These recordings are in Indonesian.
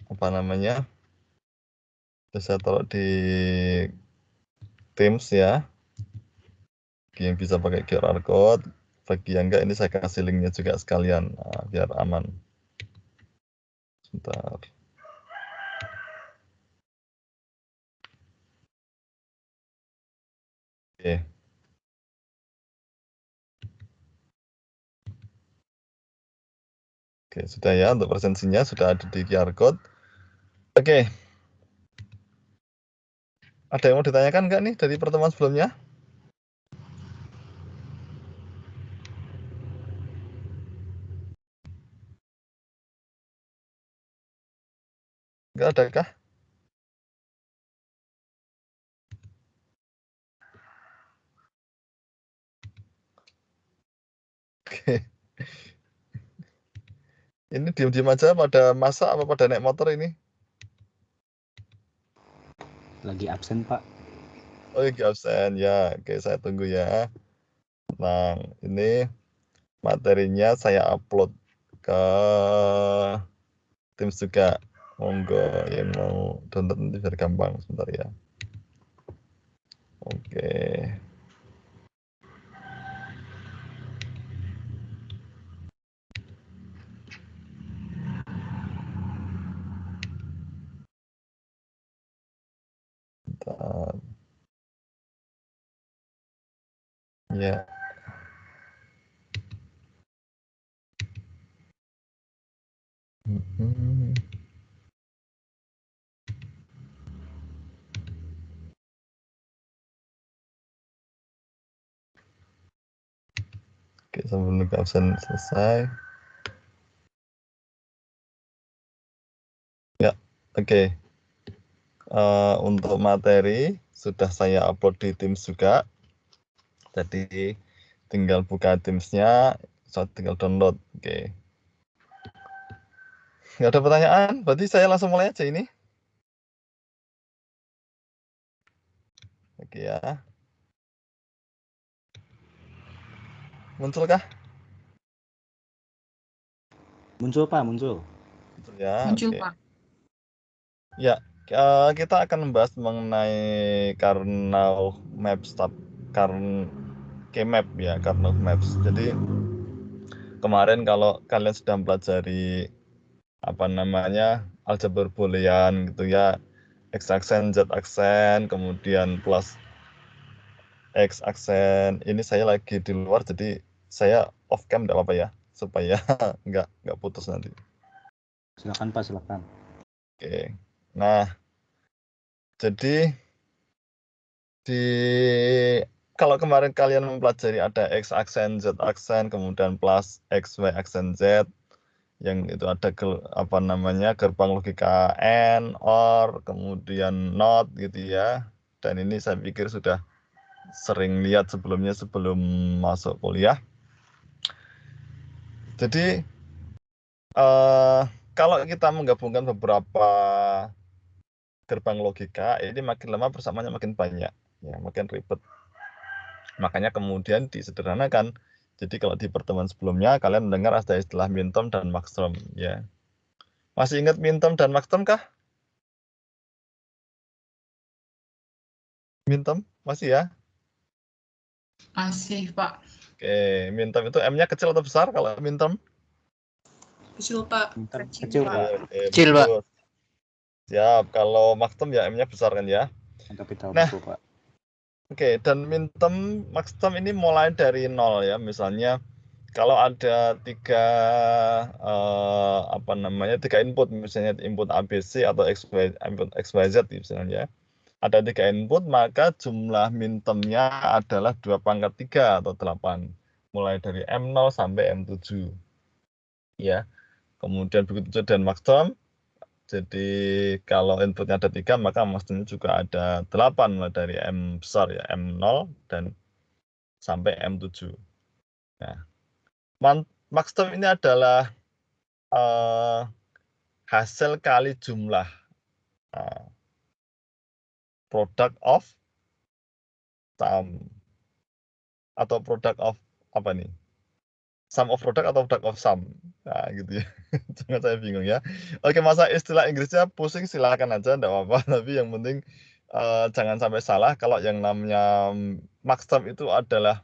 apa namanya, bisa taruh di Teams ya. Bagi yang bisa pakai QR code, bagi yang enggak ini saya kasih linknya juga sekalian, biar aman. Sebentar. Oke. Oke, sudah ya, untuk presensinya sudah ada di QR code. Oke. Ada yang mau ditanyakan nggak nih dari pertemuan sebelumnya? Nggak ada kah? Oke. Ini diem-diem aja pada masak apa pada naik motor ini? Lagi absen, Pak. Oh, lagi absen ya. Oke, saya tunggu ya. Nah, ini materinya saya upload ke Teams juga. Monggo yang mau download nanti biar gampang sebentar ya. Oke. Bentar. Ya. Oke, sambil menunggu absen selesai. Ya, oke. Untuk materi sudah saya upload di Teams juga. Jadi tinggal buka Teams-nya, saya tinggal download. Oke. Nggak ada pertanyaan, berarti saya langsung mulai aja ini. Oke ya. Munculkah? Muncul, Pak, muncul. Muncul ya. Muncul, Oke. Pak. Ya, kita akan membahas mengenai Karnaugh Maps, K-Map ya, Karnaugh Maps. Jadi kemarin kalau kalian sudah mempelajari apa namanya aljabar boolean gitu ya, x aksen, z aksen, kemudian plus x aksen. Ini saya lagi di luar, jadi saya off cam enggak apa-apa ya, supaya nggak putus nanti. Silakan, Pak, silakan. Oke. Nah, jadi kalau kemarin kalian mempelajari ada x aksen, z aksen, kemudian plus x, y aksen z, yang itu ada apa namanya gerbang logika AND, OR, kemudian NOT gitu ya. Dan ini saya pikir sudah sering lihat sebelumnya sebelum masuk kuliah. Jadi kalau kita menggabungkan beberapa gerbang logika, ini makin lama persamaannya makin banyak, ya makin ribet. Makanya kemudian disederhanakan. Jadi kalau di pertemuan sebelumnya kalian mendengar ada istilah min-term dan max-term ya. Masih ingat min-term dan max-term kah? Min-term masih ya? Masih, Pak. Oke, min-term itu M-nya kecil atau besar kalau min-term? Kecil, Pak. Kecil, Pak. Kecil, Pak. Siap, kalau max-term ya M-nya besar kan ya. Tapi tahu Nah, betul, Pak. Oke, dan min-term, max-term ini mulai dari 0 ya. Misalnya kalau ada tiga input, misalnya input ABC atau input XYZ misalnya. Ada 3 input, maka jumlah min-termnya adalah 2/3 atau 8. Mulai dari M0 sampai M7. Ya. Kemudian begitu juga dengan max-term. Jadi kalau inputnya ada 3, maka maksudnya juga ada 8 mulai dari M besar ya, M0 dan sampai M7. Nah, max-term ini adalah hasil kali jumlah product of sum atau product of apa nih? Sum of product atau product of sum. Nah, gitu ya. Jangan saya bingung ya. Oke, masa istilah Inggrisnya pusing silakan aja, enggak apa-apa. Tapi yang penting jangan sampai salah kalau yang namanya max term itu adalah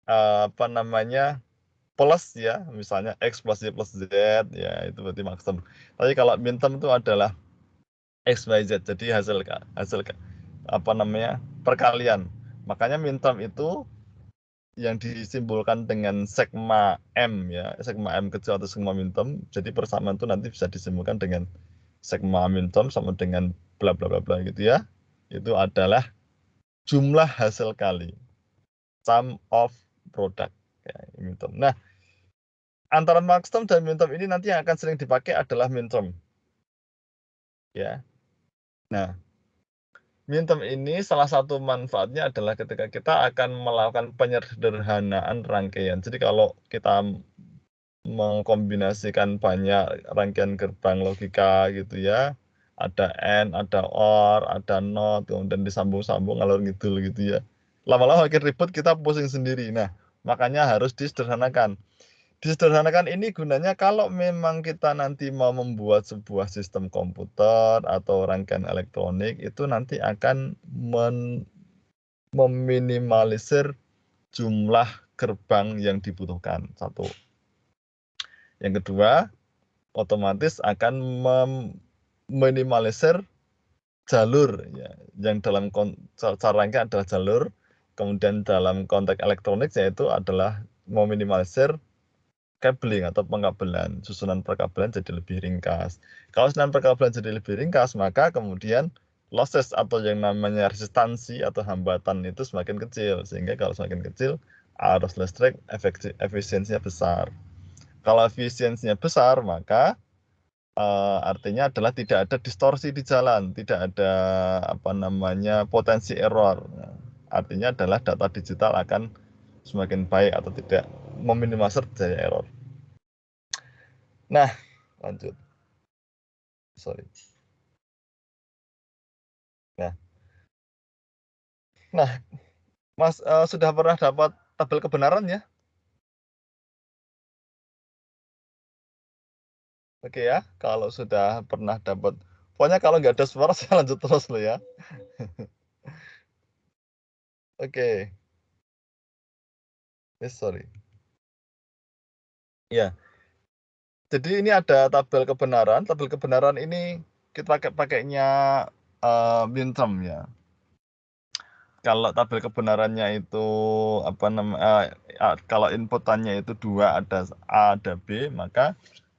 apa namanya plus ya, misalnya X plus Y plus Z, ya itu berarti max term. Tapi kalau min term itu adalah X, Y, Z, jadi hasil apa namanya perkalian. Makanya min term itu yang disimbolkan dengan sigma M ya, sigma M kecil atau sigma min term. Jadi persamaan itu nanti bisa disimbolkan dengan sigma min term sama dengan bla bla bla bla gitu ya. Itu adalah jumlah hasil kali, sum of product ya, min term. Nah, antara max term dan min term ini nanti yang akan sering dipakai adalah min term. Ya. Nah, min term ini salah satu manfaatnya adalah ketika kita akan melakukan penyederhanaan rangkaian. Jadi kalau kita mengkombinasikan banyak rangkaian gerbang logika gitu ya, ada AND, ada OR, ada NOT, kemudian disambung-sambung ngalor ngidul gitu ya. Lama-lama makin ribet, kita pusing sendiri. Nah, makanya harus disederhanakan. Disederhanakan ini gunanya kalau memang kita nanti mau membuat sebuah sistem komputer atau rangkaian elektronik, itu nanti akan meminimalisir jumlah gerbang yang dibutuhkan. Satu. Yang kedua, otomatis akan meminimalisir jalur ya, yang dalam cara rangkaian adalah jalur, kemudian dalam konteks elektronik yaitu adalah meminimalisir cabling atau pengkabelan, susunan perkabelan jadi lebih ringkas. Kalau susunan perkabelan jadi lebih ringkas, maka kemudian losses atau yang namanya resistansi atau hambatan itu semakin kecil. Sehingga kalau semakin kecil, arus listrik efisiensinya besar. Kalau efisiensinya besar, maka artinya adalah tidak ada distorsi di jalan, tidak ada apa namanya potensi error. Artinya adalah data digital akan semakin baik atau tidak meminimalisir terjadi error. Nah, lanjut. Sorry. Nah, Mas sudah pernah dapat tabel kebenaran ya? Oke ya, kalau sudah pernah dapat, pokoknya kalau nggak ada suara saya lanjut terus loh ya. Oke. Sorry. Ya. Jadi ini ada tabel kebenaran. Tabel kebenaran ini kita pakainya min term ya. Kalau tabel kebenarannya itu apa namanya? Kalau inputannya itu 2, ada A, ada B, maka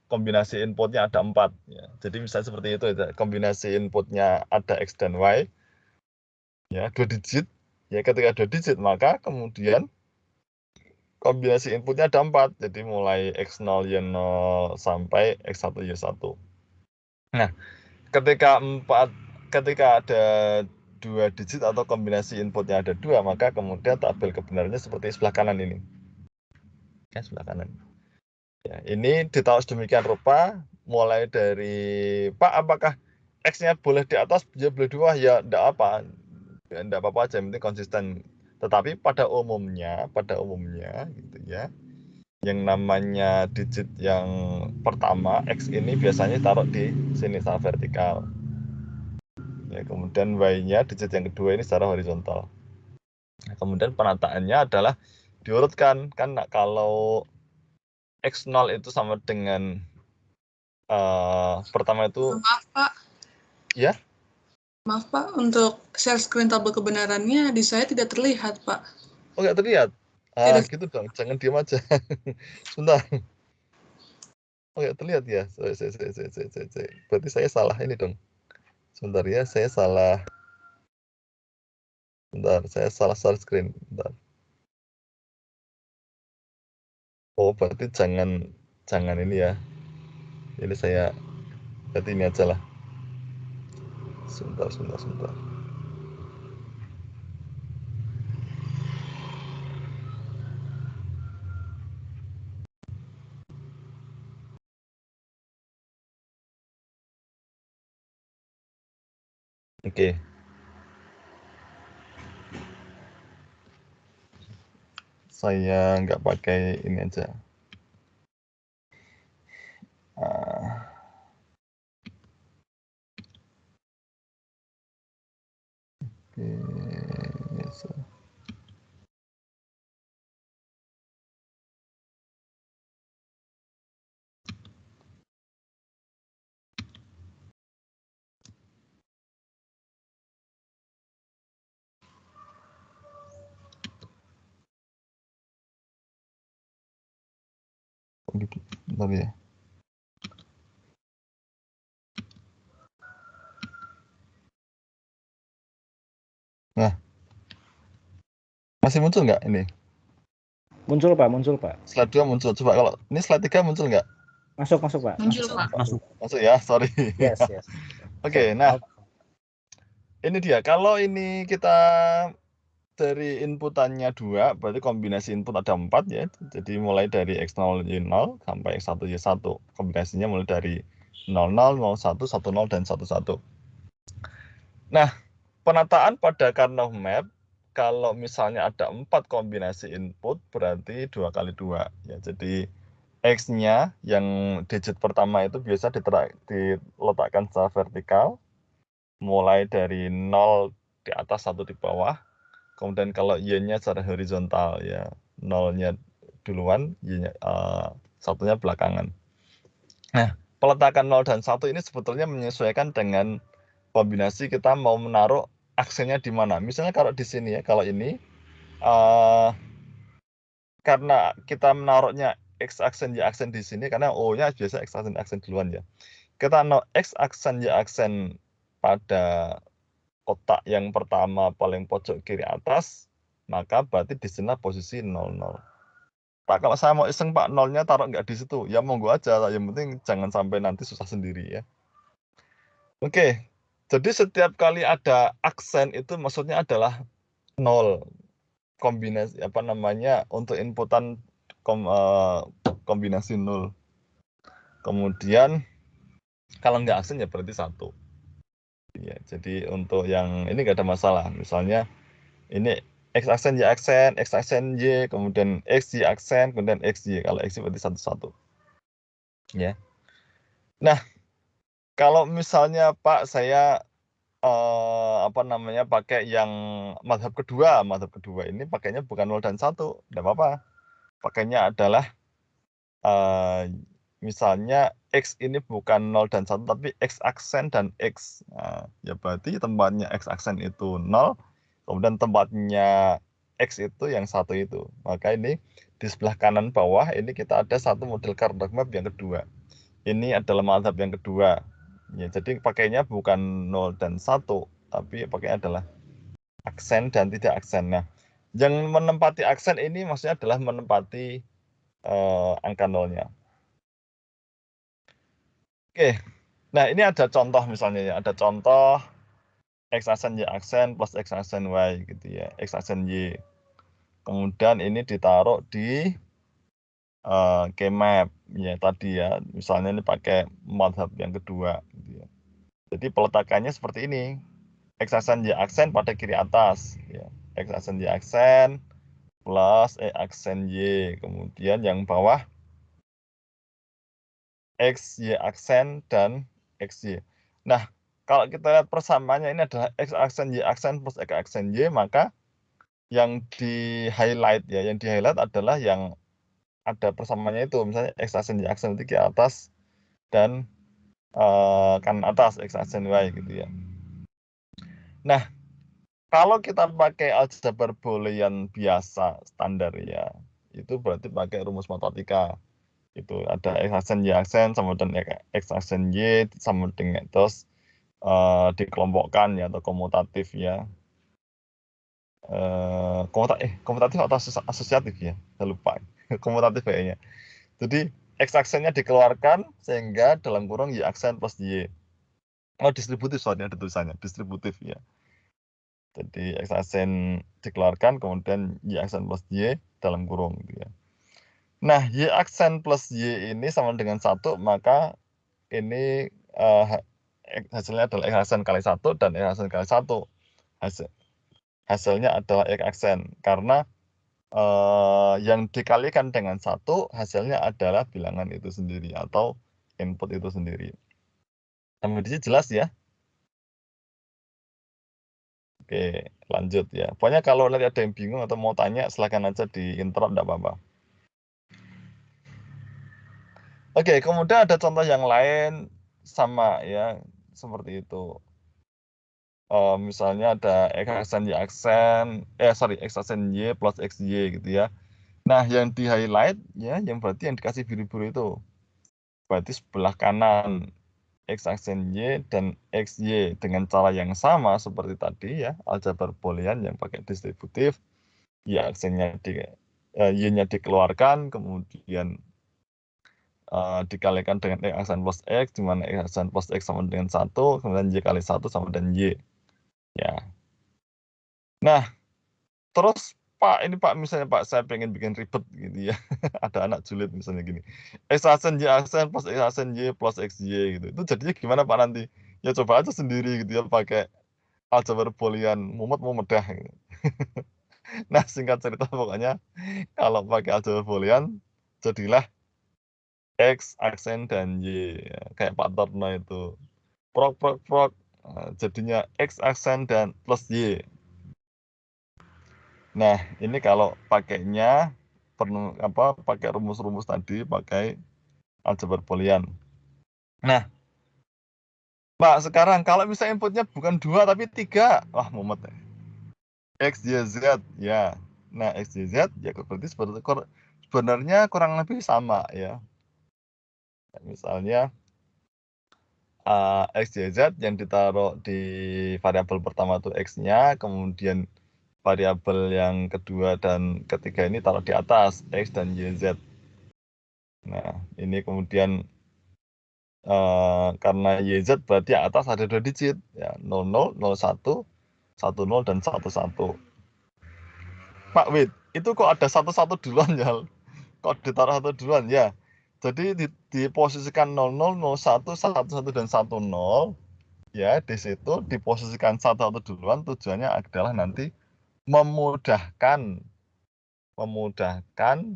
kombinasi inputnya ada 4 ya. Jadi misalnya seperti itu ya. Kombinasi inputnya ada X dan Y ya, 2 digit. Ya, ketika 2 digit maka kemudian kombinasi inputnya ada 4. Jadi mulai X0 Y0 sampai X1 Y1. Nah, ketika ada 2 digit atau kombinasi inputnya ada 2, maka kemudian tabel kebenarannya seperti sebelah kanan ini. Ya, sebelah kanan. Ya, ini ditaruh sedemikian rupa, mulai dari Pak, apakah X-nya boleh di atas, ya boleh di bawah, ya enggak apa. Ya, enggak apa-apa aja, yang penting konsisten. Tetapi pada umumnya gitu ya, yang namanya digit yang pertama X ini biasanya taruh di sini secara vertikal. Ya, kemudian Y-nya digit yang kedua ini secara horizontal. Nah, kemudian penataannya adalah diurutkan, kan kalau X0 itu sama dengan pertama itu. Maaf Pak. Ya. Maaf Pak, untuk share screen tabel kebenarannya di saya tidak terlihat Pak. Oh, nggak terlihat? Tidak. Gitu dong, jangan diam aja. Sebentar. Oh, nggak terlihat ya? Berarti saya salah ini dong. Sebentar ya, saya salah. Bentar, saya salah share screen. Bentar. Oh, berarti jangan ini ya. Ini saya, berarti ini aja lah. Sebentar. Oke. saya nggak pakai ini aja. Yes. Oh gitu, bentar ya. Nah, masih muncul nggak ini? Muncul Pak, muncul Pak. Slide 2 muncul. Coba kalau ini slide 3 muncul nggak? Masuk Pak. Muncul, Pak. Masuk ya, sorry. Yes. Oke, nah ini dia. Kalau ini kita dari inputannya 2, berarti kombinasi input ada 4 ya. Jadi mulai dari X0 Y0 sampai X1 Y1. Kombinasinya mulai dari 00, 01, 10, dan 11. Nah, penataan pada Karnaugh map, kalau misalnya ada 4 kombinasi input, berarti 2 kali 2. Ya, jadi X-nya yang digit pertama itu biasa diletakkan secara vertikal, mulai dari 0 di atas, 1 di bawah. Kemudian kalau Y-nya secara horizontal, ya 0-nya duluan, Y-nya, 1-nya belakangan. Nah, peletakan 0 dan 1 ini sebetulnya menyesuaikan dengan kombinasi kita mau menaruh aksennya di mana. Misalnya kalau di sini ya, kalau ini, karena kita menaruhnya X aksen Y aksen di sini, karena O-nya biasa X aksen duluan ya. Kita naruh X aksen Y aksen pada kotak yang pertama paling pojok kiri atas, maka berarti di sini posisi 00. Pak, kalau saya mau iseng Pak, 0-nya taruh nggak di situ, ya monggo aja, yang penting jangan sampai nanti susah sendiri ya. Oke, jadi setiap kali ada aksen itu maksudnya adalah 0. Kombinasi apa namanya, untuk inputan kombinasi 0. Kemudian kalau nggak aksen ya berarti 1. Ya, jadi untuk yang ini nggak ada masalah. Misalnya ini X aksen Y aksen, X aksen Y, kemudian X Y aksen, kemudian X Y. Kalau X Y berarti 1-1. Ya. Nah, kalau misalnya Pak saya apa namanya, pakai yang mazhab kedua ini pakainya bukan 0 dan 1, enggak apa-apa. Pakainya adalah misalnya X ini bukan 0 dan 1 tapi X aksen dan X. Nah, ya berarti tempatnya X aksen itu 0, kemudian tempatnya X itu yang 1 itu. Maka ini di sebelah kanan bawah ini kita ada satu model Karnaugh map yang kedua. Ini adalah mazhab yang kedua. Ya, jadi pakainya bukan 0 dan 1, tapi pakainya adalah aksen dan tidak aksen. Nah, yang menempati aksen ini maksudnya adalah menempati angka 0-nya. Oke, nah ini ada contoh misalnya ya, ada contoh X aksen Y aksen plus X aksen Y gitu ya, X aksen Y. Kemudian ini ditaruh di Kmap ya tadi ya, misalnya ini pakai mazhab yang kedua gitu ya. Jadi peletakannya seperti ini. X aksen Y aksen pada kiri atas ya. X aksen Y aksen plus E aksen Y. Kemudian yang bawah X Y aksen dan XY. Nah, kalau kita lihat persamaannya ini adalah X aksen Y aksen plus X aksen Y, maka yang di-highlight ya, yang di-highlight adalah yang ada persamaannya itu. Misalnya X aksen Y aksen itu ke atas dan kanan atas X aksen Y gitu ya. Nah, kalau kita pakai aljabar boolean biasa standar ya, itu berarti pakai rumus matematika. Itu ada X aksen Y aksen sama dengan X aksen Y sama dengan terus dikelompokkan ya atau komutatif ya. Komutatif atau asosiatif ya, saya lupa. Komutatif kayaknya. Jadi X aksennya dikeluarkan sehingga dalam kurung Y aksen plus Y. Oh, distributif soalnya ada tulisannya, distributif ya. Jadi X aksen dikeluarkan kemudian Y aksen plus Y dalam kurung gitu ya. Nah, Y aksen plus Y ini sama dengan 1, maka ini hasilnya adalah X aksen kali 1 dan X aksen kali 1. Hasilnya adalah X aksen karena yang dikalikan dengan 1 hasilnya adalah bilangan itu sendiri atau input itu sendiri. Sampai di sini jelas ya? Oke, lanjut ya. Pokoknya kalau nanti ada yang bingung atau mau tanya, silakan aja di-interrupt, enggak apa-apa. Oke, kemudian ada contoh yang lain sama ya, seperti itu. Misalnya ada X aksen Y aksen, X aksen Y plus XY gitu ya. Nah, yang di-highlight ya, yang berarti yang dikasih biru-biru itu. Berarti sebelah kanan X aksen Y dan XY dengan cara yang sama seperti tadi ya, aljabar Boolean yang pakai distributif, Y-nya dikeluarkan, kemudian dikalikan dengan X aksen plus X, di mana X aksen plus X sama dengan 1, kemudian Y kali 1 sama dengan Y. Ya. Nah, terus Pak, ini Pak, misalnya Pak, saya pengen bikin ribet gitu ya. Ada anak julid misalnya gini. X aksen Y aksen plus X aksen Y plus XY gitu. Itu jadinya gimana Pak nanti? Ya coba aja sendiri gitu ya pakai aljabar Boolean, mumet dah. Gitu. Nah, singkat cerita pokoknya kalau pakai aljabar Boolean jadilah X aksen dan Y ya, kayak Pak Torno itu. Prok jadinya X aksen dan plus Y. Nah, ini kalau pakainya pakai rumus-rumus tadi, pakai aljabar Boolean. Nah, Pak, sekarang kalau misalnya inputnya bukan 2 tapi 3, wah mumet. X, Y, Z, ya. Nah, X, Y, Z, ya berarti sebenarnya kurang lebih sama ya. Misalnya X, Y, Z yang ditaruh di variabel pertama itu X-nya, kemudian variabel yang kedua dan ketiga ini taruh di atas X dan Y, Z. Nah, ini kemudian karena YZ berarti atas ada 2 digit ya, 00, 01, 10 dan 11. Pak wait, itu kok ada 11 duluan ya? Kok ditaruh 1 duluan ya? Jadi diposisikan 00, 01, 11 dan 10 ya, di situ diposisikan 11 duluan, tujuannya adalah nanti memudahkan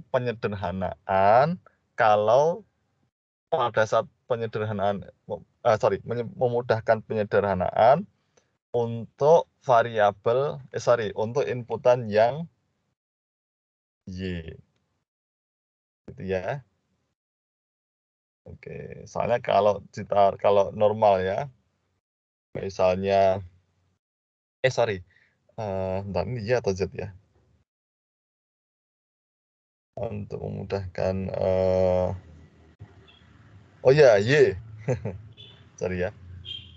penyederhanaan kalau pada saat memudahkan penyederhanaan untuk variabel untuk inputan yang Y gitu ya. Oke, soalnya kalau normal ya, misalnya bentar, ini Y atau Z ya? Untuk memudahkan oh ya, Y. Sorry ya.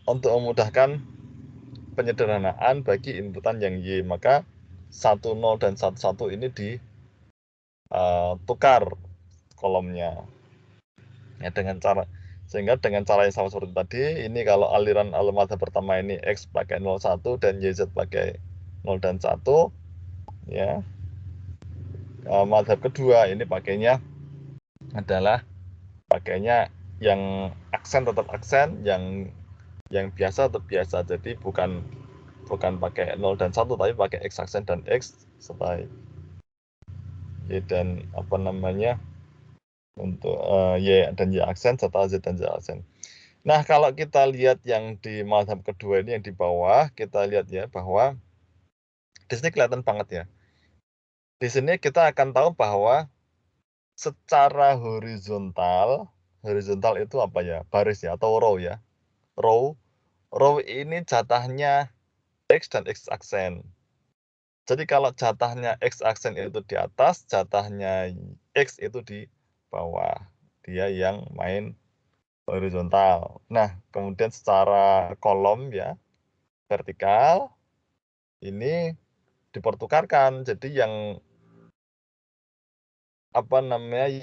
Untuk memudahkan penyederhanaan bagi inputan yang Y, maka 10 dan 11 ini ditukar kolomnya. Ya, sehingga dengan cara yang sama seperti tadi, ini kalau aliran al-madhab pertama ini X pakai 01 dan YZ pakai 0 dan 1, ya. Madhab kedua ini pakainya yang aksen tetap aksen, yang biasa tetap biasa. Jadi bukan pakai 0 dan 1 tapi pakai X aksen dan X serta Y dan untuk Y dan Y aksen serta Z dan Z aksen. Nah, kalau kita lihat yang di madhab kedua ini yang di bawah, kita lihat ya bahwa di sini kelihatan banget ya. Di sini kita akan tahu bahwa secara horizontal itu apa ya? Baris ya atau row ya. Row ini jatahnya X dan X aksen. Jadi kalau jatahnya X aksen itu di atas, jatahnya X itu di bawah. Dia yang main horizontal. Nah, kemudian secara kolom ya, vertikal, ini dipertukarkan. Jadi yang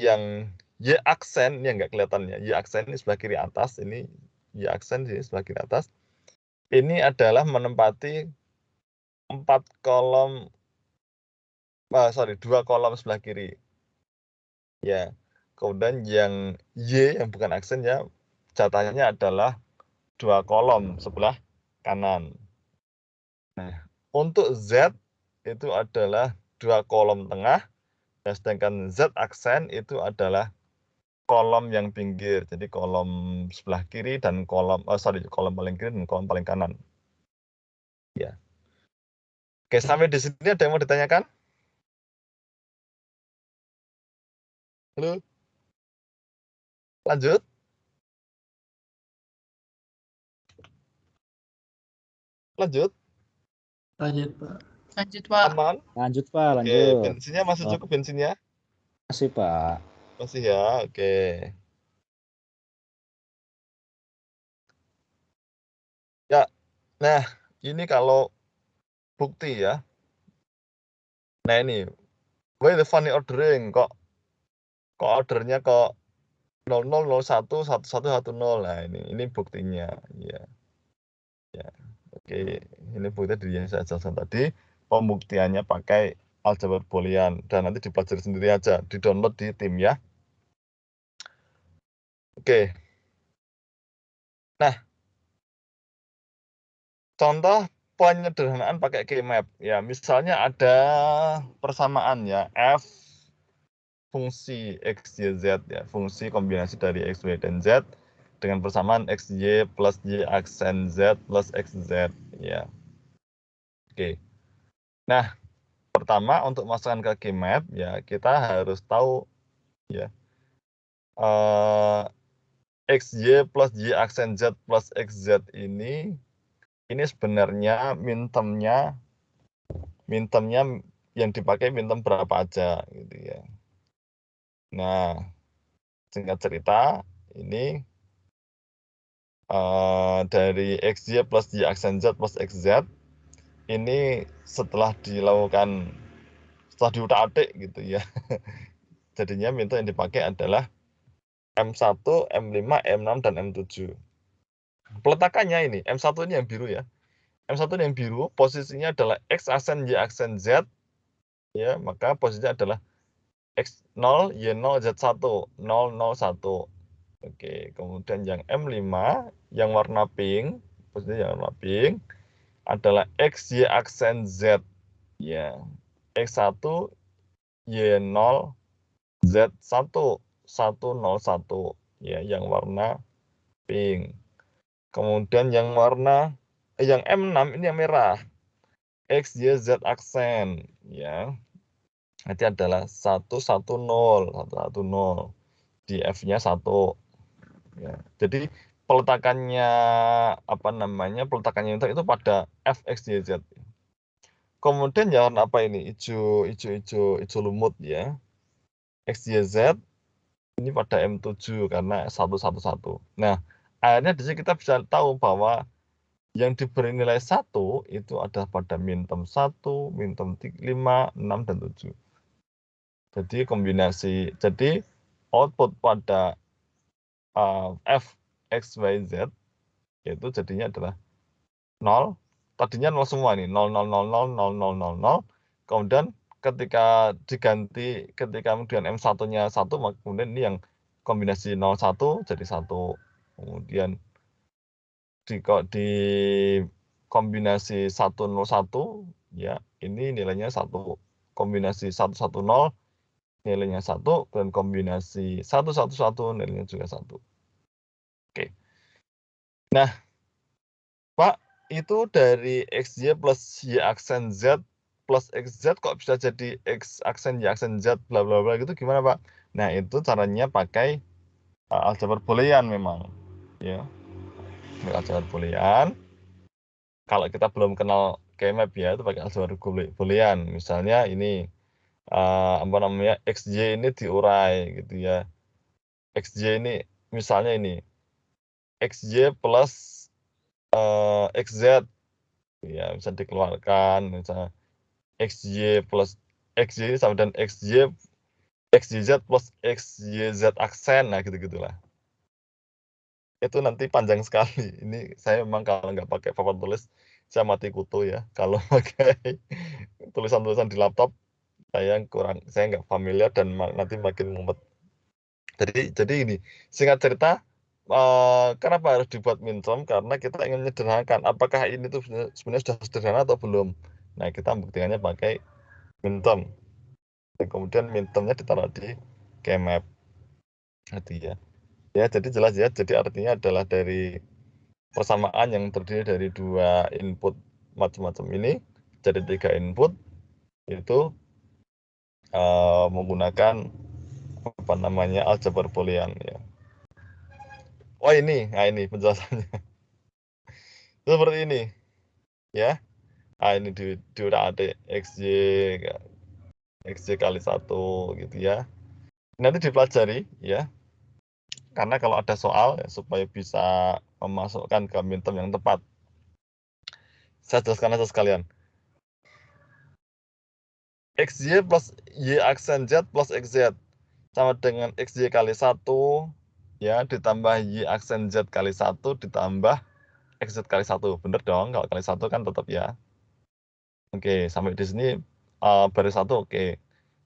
yang Y aksen, ini enggak kelihatan ya, Y aksen ini sebelah kiri atas, ini Y aksen di sebelah kiri atas. Ini adalah menempati 2 kolom sebelah kiri. Ya. Kemudian yang Y yang bukan aksen ya, jatahnya adalah 2 kolom sebelah kanan. Nah, untuk Z itu adalah dua kolom tengah, dan sedangkan Z aksen itu adalah kolom yang pinggir. Jadi kolom sebelah kiri dan kolom paling kiri dan kolom paling kanan. Ya. Oke, sampai di sini ada yang mau ditanyakan? Halo? Lanjut? Lanjut, Pak. Lanjut, Pak. Aman? Lanjut, Pak, Oke, lanjut. bensinnya masih cukup bensinnya? Masih, Pak. Masih ya, oke. Ya, nah ini kalau bukti ya. Nah ini, why the funny ordering? Kok ordernya kok 0001 1110. Nah ini buktinya, ya. Ya, oke. Ini bukti dari yang saya jelaskan tadi. Pembuktiannya pakai aljabar boolean dan nanti dipelajari sendiri aja, di-download di tim ya. Oke. Nah, contoh penyederhanaan pakai keymap ya, misalnya ada persamaan ya, f fungsi x, y, z ya, fungsi kombinasi dari x, y, dan z dengan persamaan x, y plus y aksen z plus x, z ya. Oke. Nah, pertama untuk masukkan ke keymap ya, kita harus tahu ya x, y plus y aksen z plus x, z ini sebenarnya mintermnya yang dipakai minterm berapa aja gitu ya. Nah, singkat cerita ini dari xy plus y aksen z plus xz ini setelah diutak-atik gitu ya. Jadinya minterm yang dipakai adalah M1, M5, M6 dan M7. Peletakannya ini M1 ini yang biru ya. M1 ini yang biru posisinya adalah x aksen y aksen z ya, maka posisinya adalah X0, Y0, Z1, 001. Oke, kemudian yang M5 yang warna pink, posisinya yang warna pink adalah X, Y aksen Z. Ya, X1, Y0, Z1, 101. Ya, yang warna pink. Kemudian yang M6 ini yang merah. X, Y, Z aksen. Ya. Nanti adalah 110, di F-nya 1 ya. Jadi peletakannya peletakannya itu pada F, X, Y, Z. Kemudian ya warna apa ini? Hijau lumut ya. X, Y, Z ini pada M7 karena 111. Nah, akhirnya di sini kita bisa tahu bahwa yang diberi nilai 1 itu adalah pada minterm 1, minterm 5, 6, dan 7. Jadi output pada f, x, y, z itu jadinya adalah 0. Tadinya 0 semua nih, 0, 0, 0, 0, 0, 0, 0, 0. Kemudian ketika kemudian M1-nya 1, maka kemudian ini yang kombinasi 01 jadi 1. Kemudian di kombinasi 101 ya, ini nilainya 1. Kombinasi 110 nilainya 1 dan kombinasi 111 nilainya juga 1. Oke. Nah, Pak, itu dari XY plus Y aksen Z plus XZ kok bisa jadi X aksen Y aksen Z bla bla bla gitu gimana, Pak? Nah, itu caranya pakai aljabar boolean memang. Ya. Aljabar boolean. Kalau kita belum kenal keymap ya, itu pakai aljabar boolean. Misalnya ini XY ini diurai gitu ya. XY ini misalnya ini XY plus XZ ya, bisa dikeluarkan misalnya XY plus XY ini sama dengan XYZ plus XYZ aksen, nah gitu-gitulah. Itu nanti panjang sekali. Ini saya memang kalau nggak pakai papan tulis saya mati kutu ya. Kalau pakai tulisan-tulisan di laptop saya nggak familiar dan nanti makin mumet. Jadi ini singkat cerita, kenapa harus dibuat minterm? Karena kita ingin menyederhanakan apakah ini tuh sebenarnya sudah sederhana atau belum. Nah, kita membuktikannya pakai minterm. Dan kemudian mintermnya ditaruh di kmap. Gitu ya. Ya, jadi jelas ya. Jadi artinya adalah dari persamaan yang terdiri dari dua input macam-macam ini, jadi 3 input itu menggunakan apa namanya aljabar boolean ya. Oh ini, nah ini penjelasannya. Seperti ini ya. Ah ini diulang adik xj kali 1 gitu ya. Nanti dipelajari ya. Karena kalau ada soal ya, supaya bisa memasukkan ke minterm yang tepat. Saya jelaskan aja sekalian. XY plus Y aksen Z plus XZ sama dengan XY kali 1 ya ditambah Y aksen Z kali 1 ditambah XZ kali 1. Bener dong, kalau kali 1 kan tetap ya. Oke, sampai di sini baris 1 oke.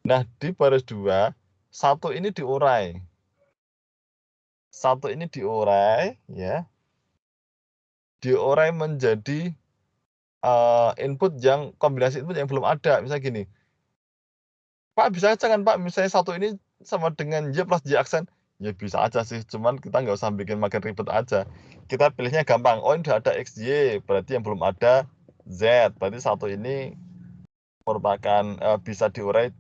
Nah, di baris 2, 1 ini diurai. 1 ini diurai ya. Diurai menjadi input yang kombinasi input yang belum ada. Misalnya gini. Pak bisa aja kan Pak, misalnya 1 ini sama dengan Y plus Y aksen. Ya bisa aja sih, cuman kita nggak usah bikin makin ribet aja. Kita pilihnya gampang. Oh ini udah ada XY, berarti yang belum ada Z. Berarti 1 ini merupakan bisa diurai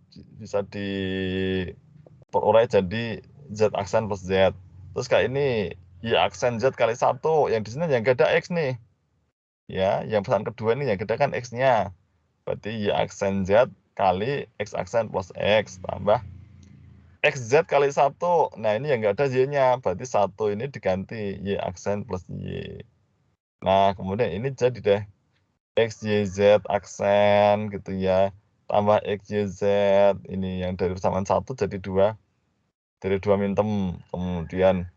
jadi Z aksen plus Z. Terus kayak ini Y aksen Z kali 1, yang di sini yang nggak ada X nih. Ya, yang pesan kedua ini yang ada kan X-nya. Berarti Y aksen Z kali X aksen plus X tambah XZ kali 1. Nah, ini yang nggak ada Y-nya. Berarti 1 ini diganti Y aksen plus Y. Nah, kemudian ini jadi deh. XYZ aksen gitu ya. Tambah XYZ. Ini yang dari persamaan 1 jadi 2. Dari 2 minterm. Kemudian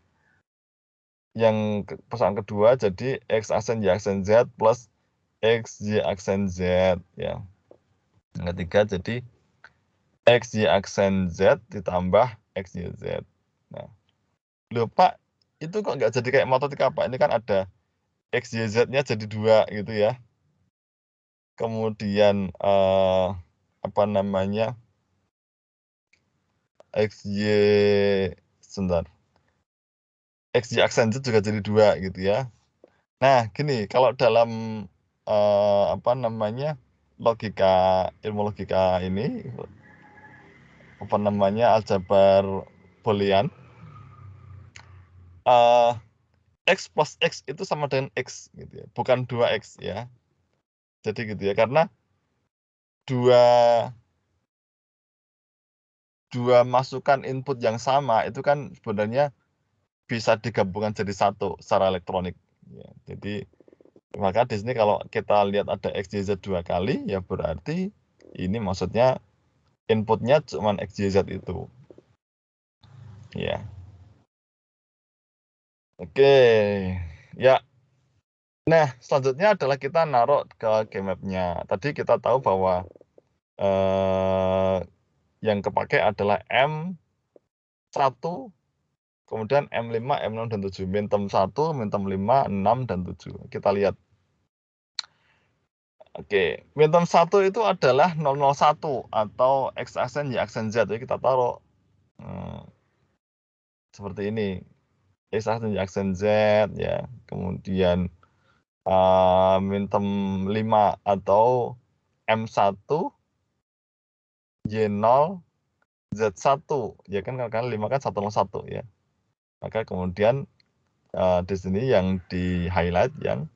yang persamaan kedua jadi X aksen Y aksen Z plus XY aksen Z. Ya. Yang ketiga jadi XY aksen Z ditambah XYZ. Nah. Loh Pak, itu kok nggak jadi kayak matematika Pak? Ini kan ada X, Y, Z-nya jadi 2 gitu ya. Kemudian apa namanya? X, Y, sebentar. X, Y aksen Z juga jadi 2 gitu ya. Nah, gini, kalau dalam apa namanya? Ilmu logika ini apa namanya? Aljabar boolean. X plus X itu sama dengan X gitu ya, bukan 2X ya. Jadi gitu ya, karena dua masukan input yang sama itu kan sebenarnya bisa digabungkan jadi satu secara elektronik. Ya, jadi maka di sini kalau kita lihat ada XYZ 2 kali, ya berarti ini maksudnya inputnya cuma XYZ itu. Ya. Oke. Ya. Nah, selanjutnya adalah kita naruh ke kmap-nya. Tadi kita tahu bahwa yang kepakai adalah M1, kemudian M5, M6, dan 7. Minterm 1, minterm 5, 6, dan 7. Kita lihat. Oke, minterm 1 itu adalah 001 atau X aksen, Y aksen, Z. Jadi kita taruh seperti ini. X aksen, Y aksen, Z. Ya. Kemudian minterm 5 atau M1, Y0, Z1. Ya kan karena 5 kan 101 ya. Maka kemudian di sini yang di-highlight yang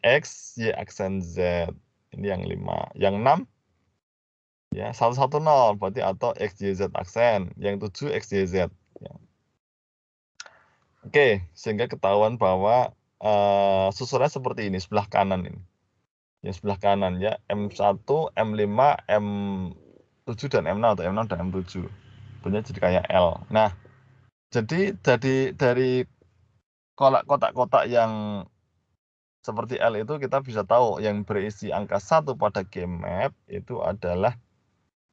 X, Y aksen Z. Ini yang 5. Yang 6 ya 110 berarti atau XYZ aksen. Yang 7 XYZ. Ya. Oke, sehingga ketahuan bahwa susunannya seperti ini sebelah kanan ini. Yang sebelah kanan ya M1, M5, M7 dan M6 atau M6 dan M7. Punya jadi kayak L. Nah, jadi dari kotak-kotak yang seperti L itu kita bisa tahu yang berisi angka 1 pada kmap itu adalah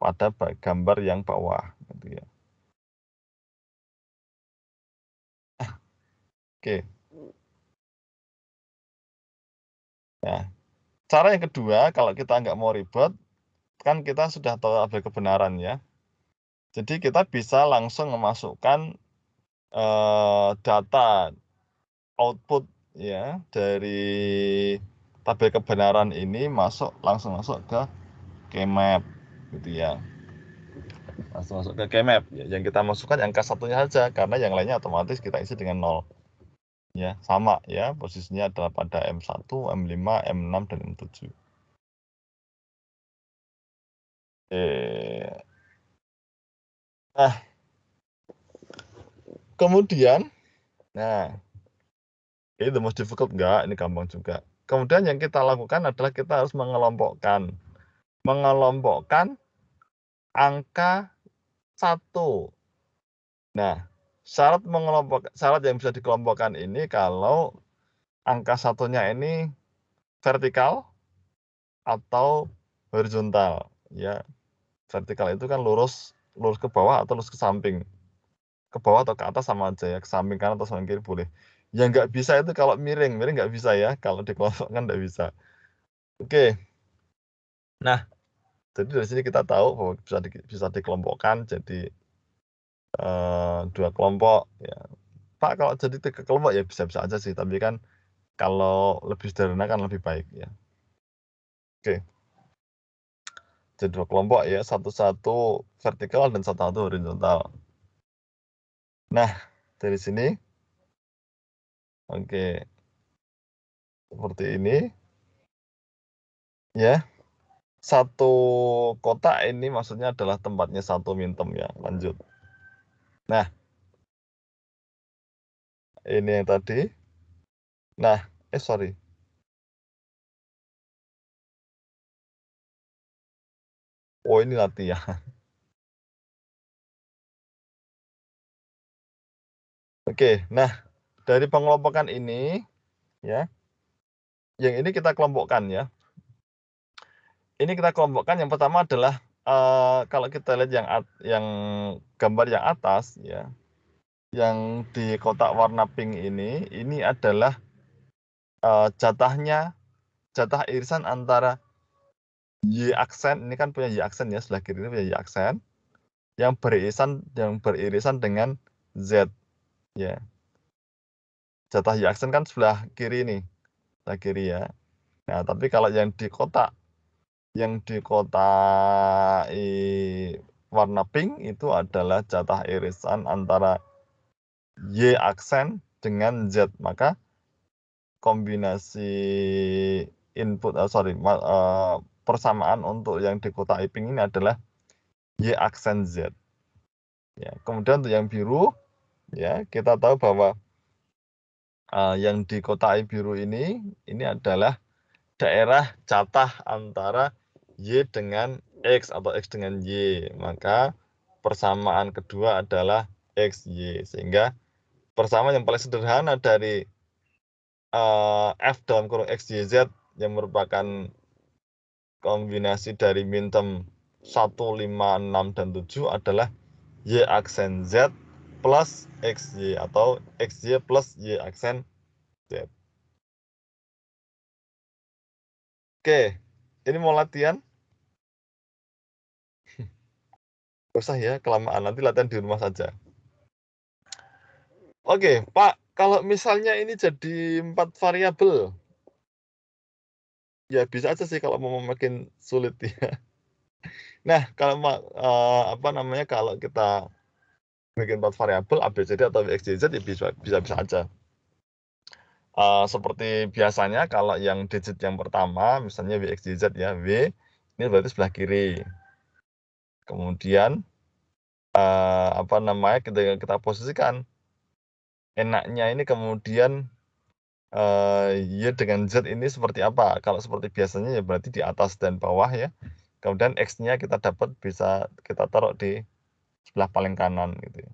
pada gambar yang bawah gitu ya. Oke. Nah, cara yang kedua kalau kita nggak mau ribet, kan kita sudah tahu tabel kebenaran ya. Jadi kita bisa langsung memasukkan data output ya dari tabel kebenaran ini langsung masuk ke Kmap gitu ya. Langsung masuk ke Kmap ya. Yang kita masukkan angka satunya saja karena yang lainnya otomatis kita isi dengan 0. Ya, sama ya, posisinya adalah pada M1, M5, M6 dan M7. Nah, kemudian ini the most difficult enggak, ini gampang juga. Kemudian yang kita lakukan adalah kita harus mengelompokkan angka 1. Nah, syarat yang bisa dikelompokkan ini kalau angka satunya ini vertikal atau horizontal ya. Vertikal itu kan lurus ke bawah atau lurus ke samping. Ke bawah atau ke atas sama aja ya, ke samping kanan atau samping kiri boleh. Yang nggak bisa itu kalau miring nggak bisa ya, kalau dikelompokkan nggak bisa. Oke. Nah, jadi dari sini kita tahu bahwa bisa dikelompokkan jadi 2 kelompok ya. Pak, kalau jadi 3 kelompok ya bisa-bisa aja sih, tapi kan kalau lebih sederhana kan lebih baik ya. Oke. Jadi 2 kelompok ya, satu vertikal dan satu horizontal. Nah, dari sini oke. Seperti ini. Ya. Satu kotak ini maksudnya adalah tempatnya 1 mintem ya, lanjut. Nah, ini yang tadi. Nah, sorry. Oh, ini latihan. Oke, nah dari pengelompokan ini ya, yang ini kita kelompokkan ya. Ini kita kelompokkan yang pertama adalah kalau kita lihat yang gambar yang atas ya, yang di kotak warna pink ini adalah jatah irisan antara Y aksen, ini kan punya Y aksen ya, sebelah kiri ini punya Y aksen, yang beririsan dengan Z ya. Jatah Y aksen kan sebelah kiri nih, sebelah kiri ya. Nah, tapi kalau yang di kotak warna pink itu adalah jatah irisan antara Y aksen dengan Z. Maka kombinasi persamaan untuk yang di kotak pink ini adalah Y aksen Z. Ya, kemudian untuk yang biru ya, kita tahu bahwa yang di kotak biru ini adalah daerah jatah antara Y dengan X atau X dengan Y. Maka persamaan kedua adalah XY. Sehingga persamaan yang paling sederhana dari F dalam kurung XYZ yang merupakan kombinasi dari mintem 1, 5, 6, dan 7 adalah Y aksen Z plus XY atau XY plus Y aksen Z. Oke, ini mau latihan? Gak usah ya, kelamaan. Nanti latihan di rumah saja. Oke, Pak, kalau misalnya ini jadi 4 variabel, ya bisa aja sih kalau mau makin sulit ya. Nah, kalau kalau kita bikin 4 variabel ABCD atau XYZ ya bisa aja. Seperti biasanya kalau yang digit yang pertama, misalnya WXYZ ya, W, ini berarti sebelah kiri. Kemudian ketika kita posisikan enaknya ini kemudian Y dengan Z ini seperti apa? Kalau seperti biasanya ya berarti di atas dan bawah ya. Kemudian X-nya kita dapat bisa kita taruh di sebelah paling kanan gitu.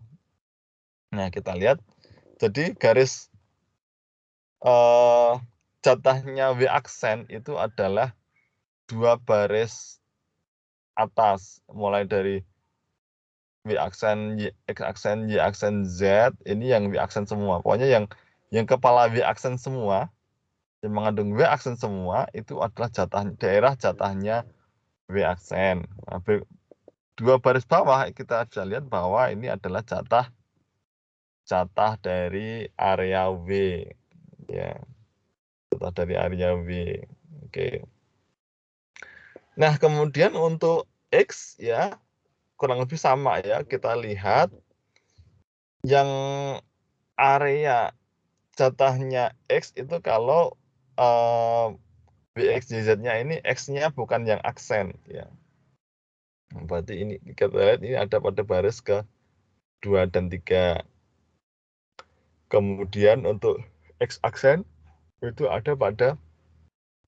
Nah, kita lihat jadi garis jatahnya W aksen itu adalah 2 baris atas, mulai dari W aksen, X aksen, Y aksen, Z, ini yang W aksen semua. Pokoknya yang kepala W aksen semua, yang mengandung W aksen semua, itu adalah daerah jatahnya W aksen. Nah, dua baris bawah kita bisa lihat bahwa ini adalah jatah dari area W, ya, jatah dari area W. Oke. Nah, kemudian untuk X ya kurang lebih sama ya. Kita lihat yang area jatahnya X itu kalau BXYZ-nya ini X-nya bukan yang aksen ya. Berarti ini kita lihat ini ada pada baris ke-2 dan 3. Kemudian untuk X aksen itu ada pada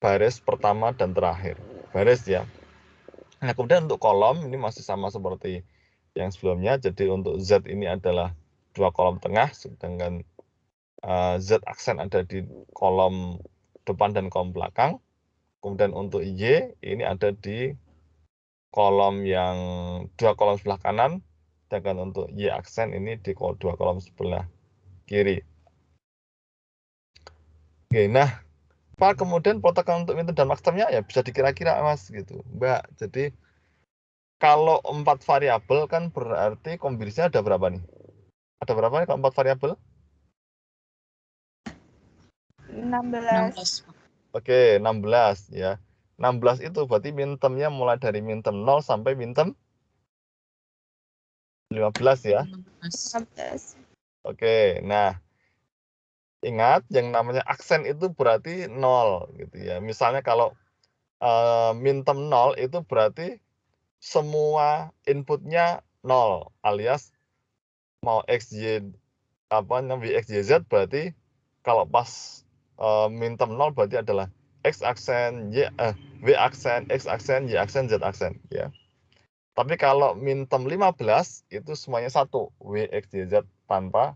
baris pertama dan terakhir. Baris ya. Nah, kemudian untuk kolom ini masih sama seperti yang sebelumnya. Jadi untuk Z ini adalah 2 kolom tengah, sedangkan Z aksen ada di kolom depan dan kolom belakang. Kemudian untuk Y ini ada di kolom yang 2 kolom sebelah kanan, sedangkan untuk Y aksen ini di 2 kolom sebelah kiri. Oke, nah, Pak, kemudian protokol untuk minter dan maksimumnya ya bisa dikira-kira, Mas, gitu, Mbak. Jadi kalau 4 variabel kan berarti kombinasinya ada berapa nih? Ada berapa nih kalau 4 variabel? 16. Oke, 16 ya. 16 itu berarti minternya mulai dari minter 0 sampai minter 15 ya. 15. Oke, nah ingat yang namanya aksen itu berarti 0 gitu ya. Misalnya kalau minter 0 itu berarti semua inputnya 0 alias mau XY apa namanya XYZ berarti kalau pas minter 0 berarti adalah X aksen, W aksen, X aksen, Y aksen, Z aksen ya. Tapi kalau minter 15 itu semuanya satu, W, X, Y, Z tanpa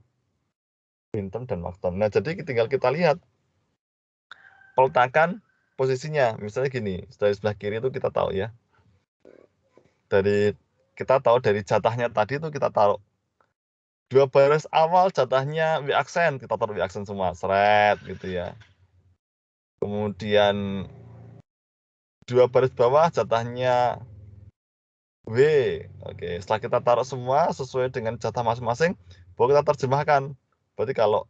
minter dan maksimum. Nah, jadi tinggal kita lihat peletakan posisinya. Misalnya gini, dari sebelah kiri itu kita tahu ya. Kita tahu dari jatahnya tadi itu kita taruh 2 baris awal jatahnya W aksen, kita taruh W aksen semua, seret gitu ya. Kemudian 2 baris bawah jatahnya W. Oke, setelah kita taruh semua sesuai dengan jatah masing-masing, baru kita terjemahkan. Berarti kalau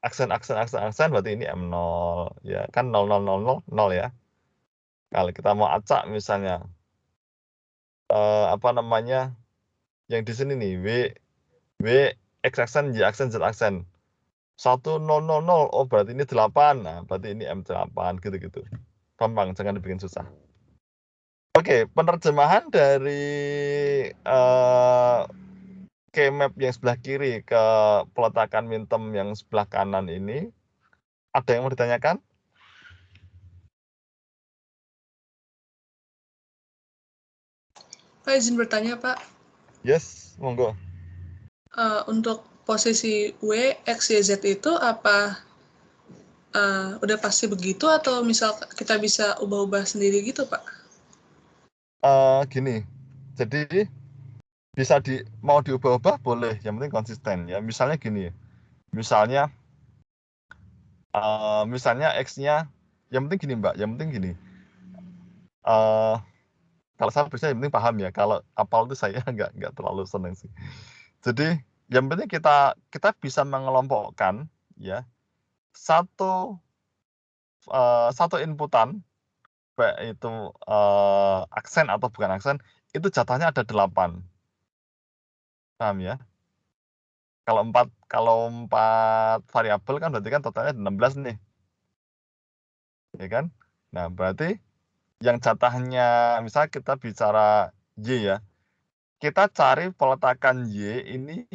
aksen berarti ini M0 ya, kan 0000 0 ya. Kalau kita mau acak misalnya apa namanya? Yang di sini nih W X aksen, Y aksen, Z aksen. 1000 oh berarti ini 8. Nah, berarti ini M8 gitu-gitu. Gampang, jangan dibikin susah. Oke, penerjemahan dari K-map yang sebelah kiri ke peletakan minter yang sebelah kanan ini, ada yang mau ditanyakan? Pak, izin bertanya, Pak. Yes, monggo. Untuk posisi W, X, Y, Z itu apa udah pasti begitu atau misal kita bisa ubah-ubah sendiri gitu, Pak? Gini, jadi bisa mau diubah-ubah boleh, yang penting konsisten ya. Misalnya gini, misalnya X-nya, yang penting gini Mbak, yang penting gini. Kalau saya bisa yang penting paham ya. Kalau apal itu saya nggak terlalu senang sih. Jadi yang penting kita bisa mengelompokkan ya satu inputan baik itu aksen atau bukan aksen itu jatahnya ada 8. Paham ya? Kalau 4 variabel kan berarti kan totalnya 16 nih. Ya kan? Nah, berarti yang jatahnya misalnya kita bicara Y ya. Kita cari peletakan Y ini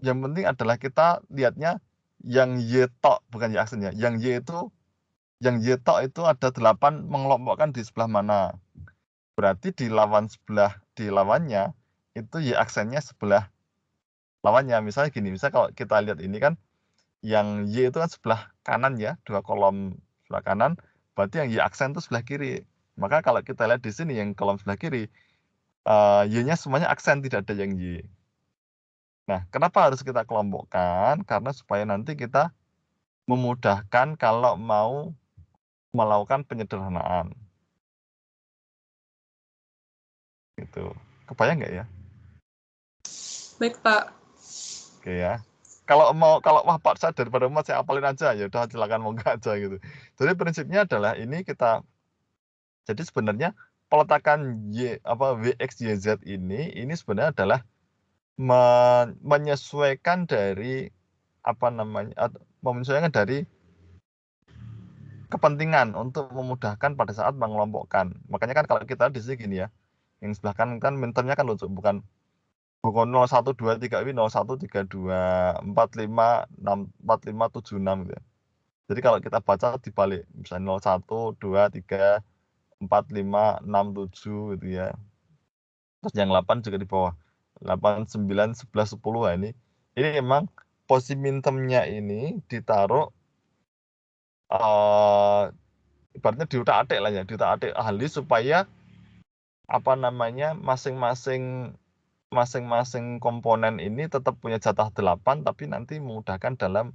yang penting adalah kita lihatnya yang Y tok bukan Y aksen ya. Yang Y tok itu ada 8 mengelompokkan di sebelah mana. Berarti di lawannya itu Y aksennya sebelah lawannya. Misalnya gini, misalnya kalau kita lihat ini kan yang Y itu kan sebelah kanan ya, 2 kolom sebelah kanan, berarti yang Y aksen itu sebelah kiri. Maka kalau kita lihat di sini yang kolom sebelah kiri, Y-nya semuanya aksen, tidak ada yang Y. Nah, kenapa harus kita kelompokkan? Karena supaya nanti kita memudahkan kalau mau melakukan penyederhanaan. Gitu. Kebayang nggak ya? Baik, Pak. Oke ya. Kalau wah Pak saya daripada muat saya apalin aja, ya udah silakan monggo aja gitu. Jadi prinsipnya adalah ini jadi sebenarnya peletakan WXYZ ini sebenarnya adalah menyesuaikan dari menyesuaikan dari kepentingan untuk memudahkan pada saat mengelompokkan. Makanya kan kalau kita di sini gini ya, yang sebelah kan minternya kan lucu, bukan 0, 1, 2, 3 ini 0, 1, 3, 2, 4, 5, 6, 4, 5, 7, 6 gitu ya. Jadi kalau kita baca dibalik, misalnya 0, 1, 2, 3, 4, 5, 6, 7 gitu ya. Terus yang 8 juga di bawah. 8, 9, 11, 10. Nah, ini memang posisi mintemnya ini ditaruh ibaratnya diutak-atik lah ya, diutak-atik ahli supaya masing-masing komponen ini tetap punya jatah 8 tapi nanti memudahkan dalam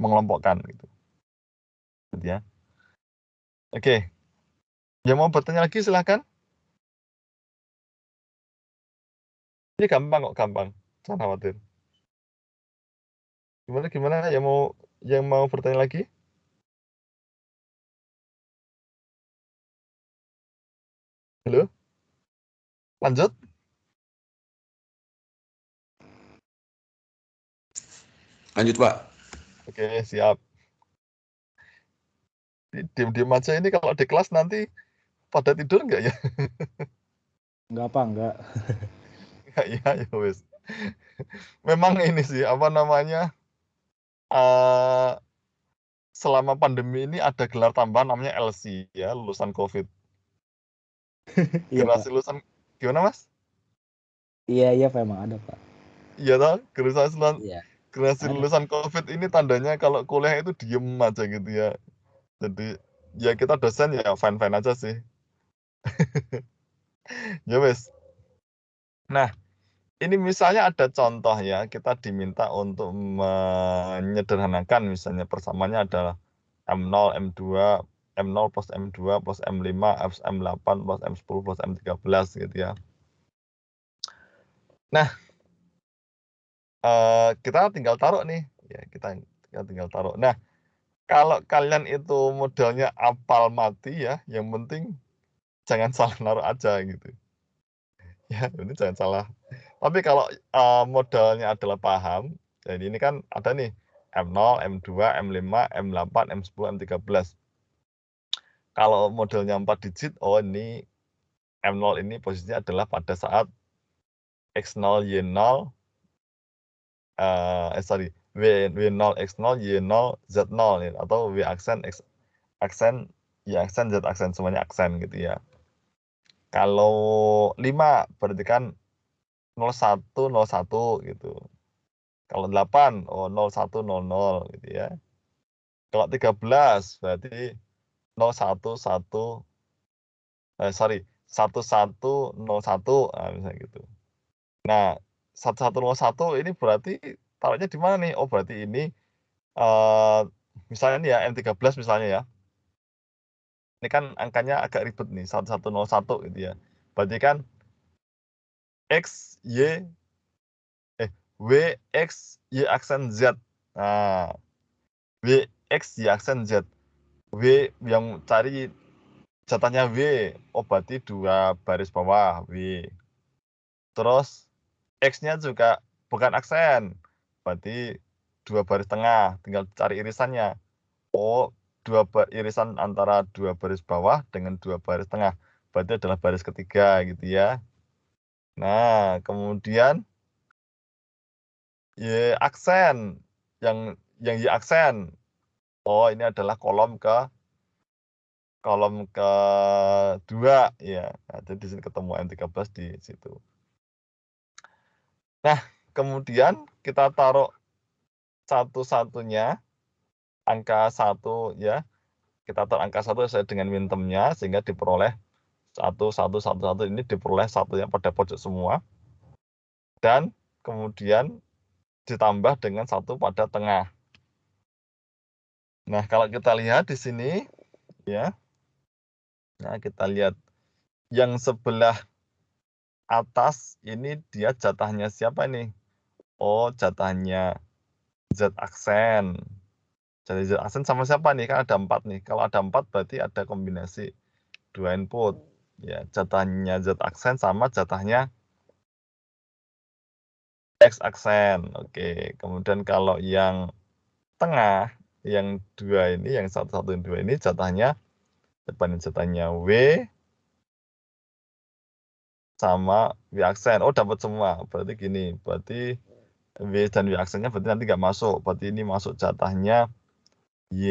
mengelompokkan gitu. Gitu ya. Oke. Yang mau bertanya lagi silahkan. Ini gampang kok, gampang. Jangan khawatir. Gimana yang mau bertanya lagi? Halo? Lanjut? Lanjut, Pak. Oke, siap. Diam-diam aja ini kalau di kelas nanti pada tidur nggak ya? Enggak, Pak, enggak. Ya, ya wes. Memang ini sih selama pandemi ini ada gelar tambahan namanya LC ya, lulusan COVID. Iya, Pak. Generasi lulusan gimana Mas? Iya, Pak, emang ada, Pak. Iya toh, Iya, generasi ada. lulusan COVID ini tandanya kalau kuliah itu diem aja gitu ya. Jadi ya kita dosen ya fine-fine aja sih. Ya wes. Nah, ini misalnya ada contoh ya, kita diminta untuk menyederhanakan misalnya persamaannya adalah M0, M2, M0 plus M2 plus M5 plus M8 plus M10 plus M13 gitu ya. Nah, kita tinggal taruh nih, ya kita tinggal taruh. Nah, kalau kalian itu modelnya apal mati ya, yang penting jangan salah naruh aja gitu. Ya, ini jangan salah. Tapi kalau modalnya adalah paham, jadi ini kan ada nih M0, M2, M5, M8, M10, M13. Kalau modelnya 4 digit, oh ini M0 ini posisinya adalah pada saat X0, Y0, W0, X0, Y0, Z0 ya, atau W aksen, X aksen, Y aksen, Z aksen, semuanya aksen gitu ya. Kalau 5 berarti kan 01, 01 gitu. Kalau 8, oh 01, 00 gitu ya. Kalau 13 berarti 011, 1101, misalnya gitu. Nah, 1101 ini berarti taruhnya di mana nih? Oh, berarti ini misalnya nih ya M13 misalnya ya. Ini kan angkanya agak ribet nih, 1101 gitu ya. Berarti kan X, Y, W, X, Y aksen Z. Nah, W, X, Y aksen Z. W yang cari jatahnya W, oh berarti 2 baris bawah W. Terus X-nya juga bukan aksen, berarti 2 baris tengah, tinggal cari irisannya. Oh, irisan antara 2 baris bawah dengan 2 baris tengah, berarti adalah baris ketiga gitu ya. Nah, kemudian Y aksen, yang Y aksen, oh ini adalah kolom kedua ya. Nah, jadi di sini ketemu M13 di situ. Nah, kemudian kita taruh satu-satunya angka 1 ya. Kita taruh angka 1 sesuai dengan mintemnya sehingga diperoleh 1 1 1 1 ini diperoleh satunya pada pojok semua. Dan kemudian ditambah dengan 1 pada tengah. Nah, kalau kita lihat di sini ya. Nah, kita lihat yang sebelah atas ini dia jatahnya siapa nih? Oh, jatahnya Z aksen. Jadi Z aksen sama siapa nih? Kan ada 4 nih. Kalau ada 4 berarti ada kombinasi 2 input. Ya, jatahnya Z aksen sama jatahnya X aksen. Oke, kemudian kalau yang tengah, yang 2 ini, yang 1, 1, 2 ini jatahnya jatahnya W sama W aksen. Oh, dapat semua. Berarti gini, berarti W dan W aksennya berarti nanti nggak masuk. Berarti ini masuk jatahnya Y.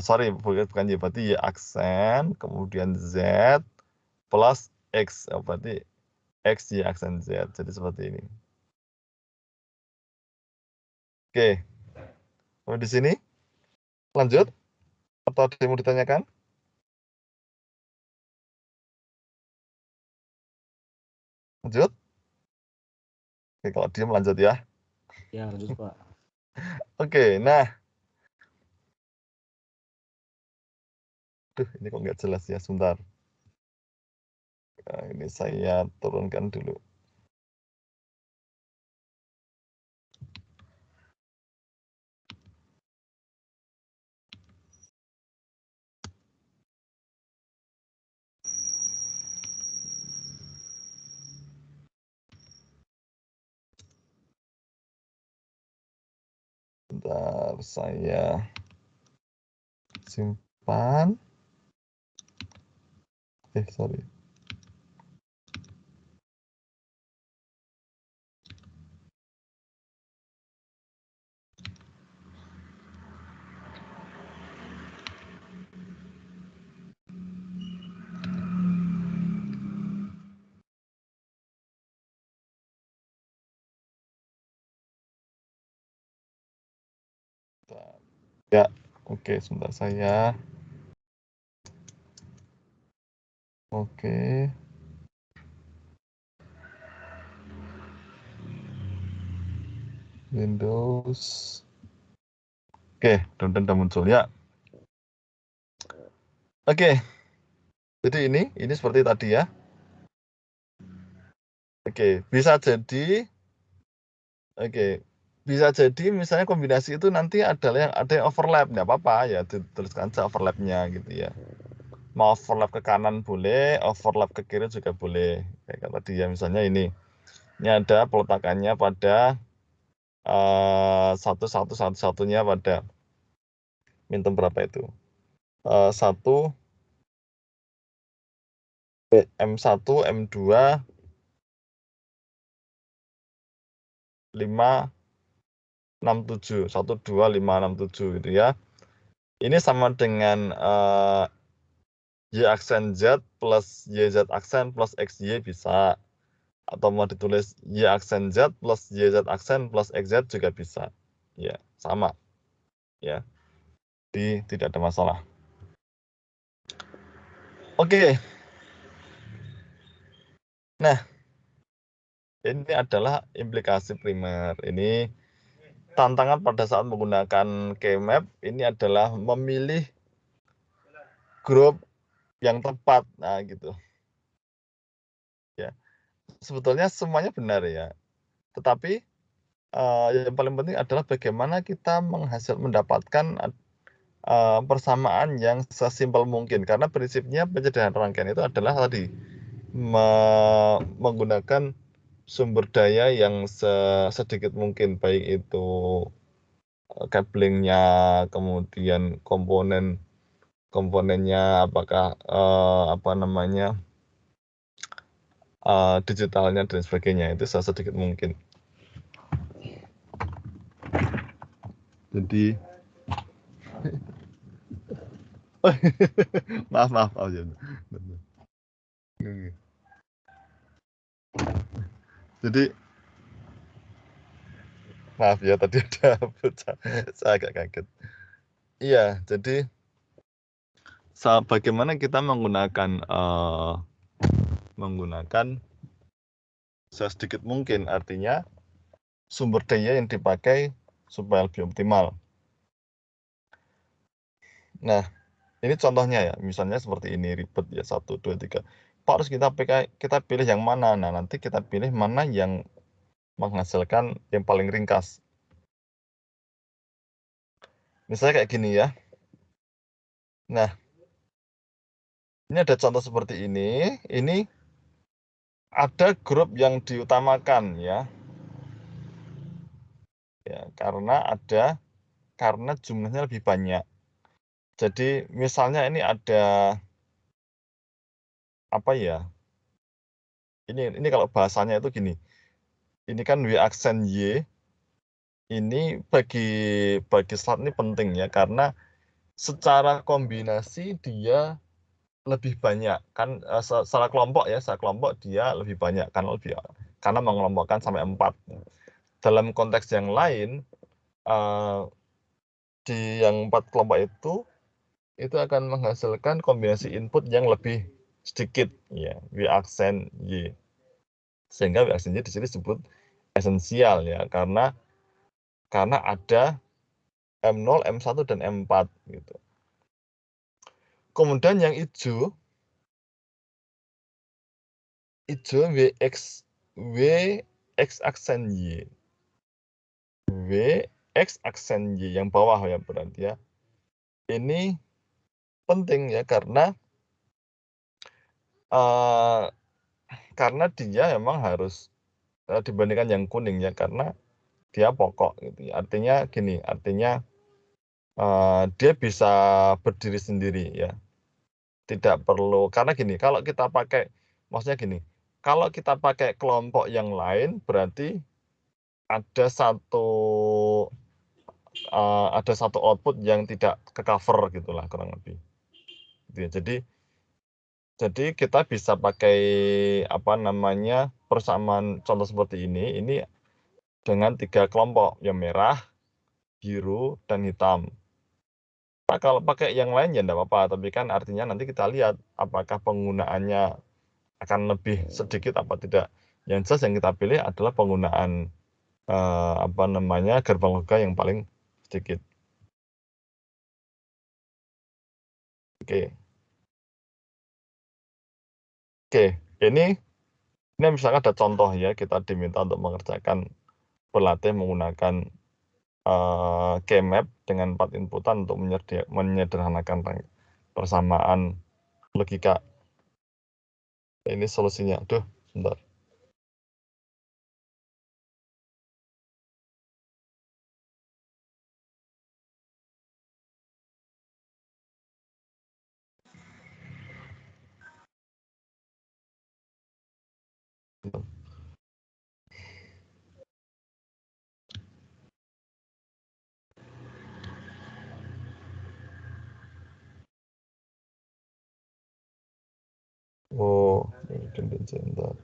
Sorry, bukan Y. Berarti Y aksen, kemudian Z plus X. Berarti X, Y aksen Z. Jadi seperti ini. Oke. Sampai di sini. Lanjut. Atau ada yang mau ditanyakan? Lanjut. Oke, kalau diam lanjut ya. Ya, lanjut Pak. Oke, nah. Duh, ini kok nggak jelas ya, sebentar. Nah, ini saya turunkan dulu. Bentar, saya simpan. Sorry. Ya, oke, sebentar saya. Oke. Windows. Oke, udah muncul ya. Oke. Jadi ini seperti tadi ya. Oke, bisa jadi bisa jadi misalnya kombinasi itu nanti adalah ada yang overlap, nggak apa-apa ya, dituliskan aja overlapnya gitu ya. Mau overlap ke kanan boleh, overlap ke kiri juga boleh. Kayak tadi ya, misalnya ini ada peletakannya pada satu-satunya pada mintum berapa itu? 1 M1, M2, 5, 6, 7, 1, 2, 5, 6, 7 gitu ya. Ini sama dengan Y aksen Z plus YZ aksen plus XY bisa. Atau mau ditulis Y aksen Z plus YZ aksen plus XZ juga bisa. Ya, sama. Ya. Jadi tidak ada masalah. Oke. Nah, ini adalah implikasi primer. Ini tantangan pada saat menggunakan Keymap ini adalah memilih grup yang tepat. Nah, gitu. Ya. Sebetulnya semuanya benar ya. Tetapi yang paling penting adalah bagaimana kita mendapatkan persamaan yang sesimpel mungkin. Karena prinsipnya penyederhanaan rangkaian itu adalah tadi menggunakan sumber daya yang sedikit mungkin, baik itu cablingnya, kemudian komponennya, apakah digitalnya dan sebagainya, itu sedikit mungkin. Jadi maaf ya. Jadi maaf ya, tadi ada saya agak kaget. Iya, jadi bagaimana kita menggunakan sedikit mungkin, artinya sumber daya yang dipakai supaya lebih optimal. Nah, Ini contohnya ya, misalnya seperti ini ribet ya 1, 2, 3. Kok harus kita pilih yang mana? Nah, nanti kita pilih mana yang menghasilkan yang paling ringkas. Misalnya kayak gini ya. Nah, ini ada contoh seperti ini. Ini ada grup yang diutamakan ya. Ya, karena jumlahnya lebih banyak. Jadi misalnya ini ada apa ya? Ini kalau bahasanya itu gini. Ini kan W aksen Y. Ini bagi slot ini penting ya karena secara kombinasi dia lebih banyak kan secara kelompok dia lebih banyak karena mengelompokkan sampai 4. Dalam konteks yang lain di yang 4 kelompok itu akan menghasilkan kombinasi input yang lebih sedikit ya, W aksen Y. Sehingga W aksen Y di sini disebut esensial ya karena ada M0, M1 dan M4 gitu. Kemudian yang hijau W X aksen Y. W X aksen Y yang bawah ya berarti ya. Ini penting ya karena dia memang harus dibandingkan yang kuning ya karena dia pokok gitu ya. Artinya gini, dia bisa berdiri sendiri ya. Tidak perlu karena gini, kalau kita pakai kelompok yang lain berarti ada satu output yang tidak ke-cover gitulah kurang lebih. Gitu ya. Jadi kita bisa pakai persamaan contoh seperti ini dengan 3 kelompok, yang merah, biru, dan hitam. Nah, kalau pakai yang lain ya enggak apa-apa, tapi kan artinya nanti kita lihat apakah penggunaannya akan lebih sedikit apa tidak. Yang jelas yang kita pilih adalah penggunaan gerbang logika yang paling sedikit. Oke, ini misalkan ada contoh ya, kita diminta untuk mengerjakan berlatih menggunakan K-map dengan 4 inputan untuk menyederhanakan persamaan logika. Ini solusinya. Aduh, bentar. Oh, bentar.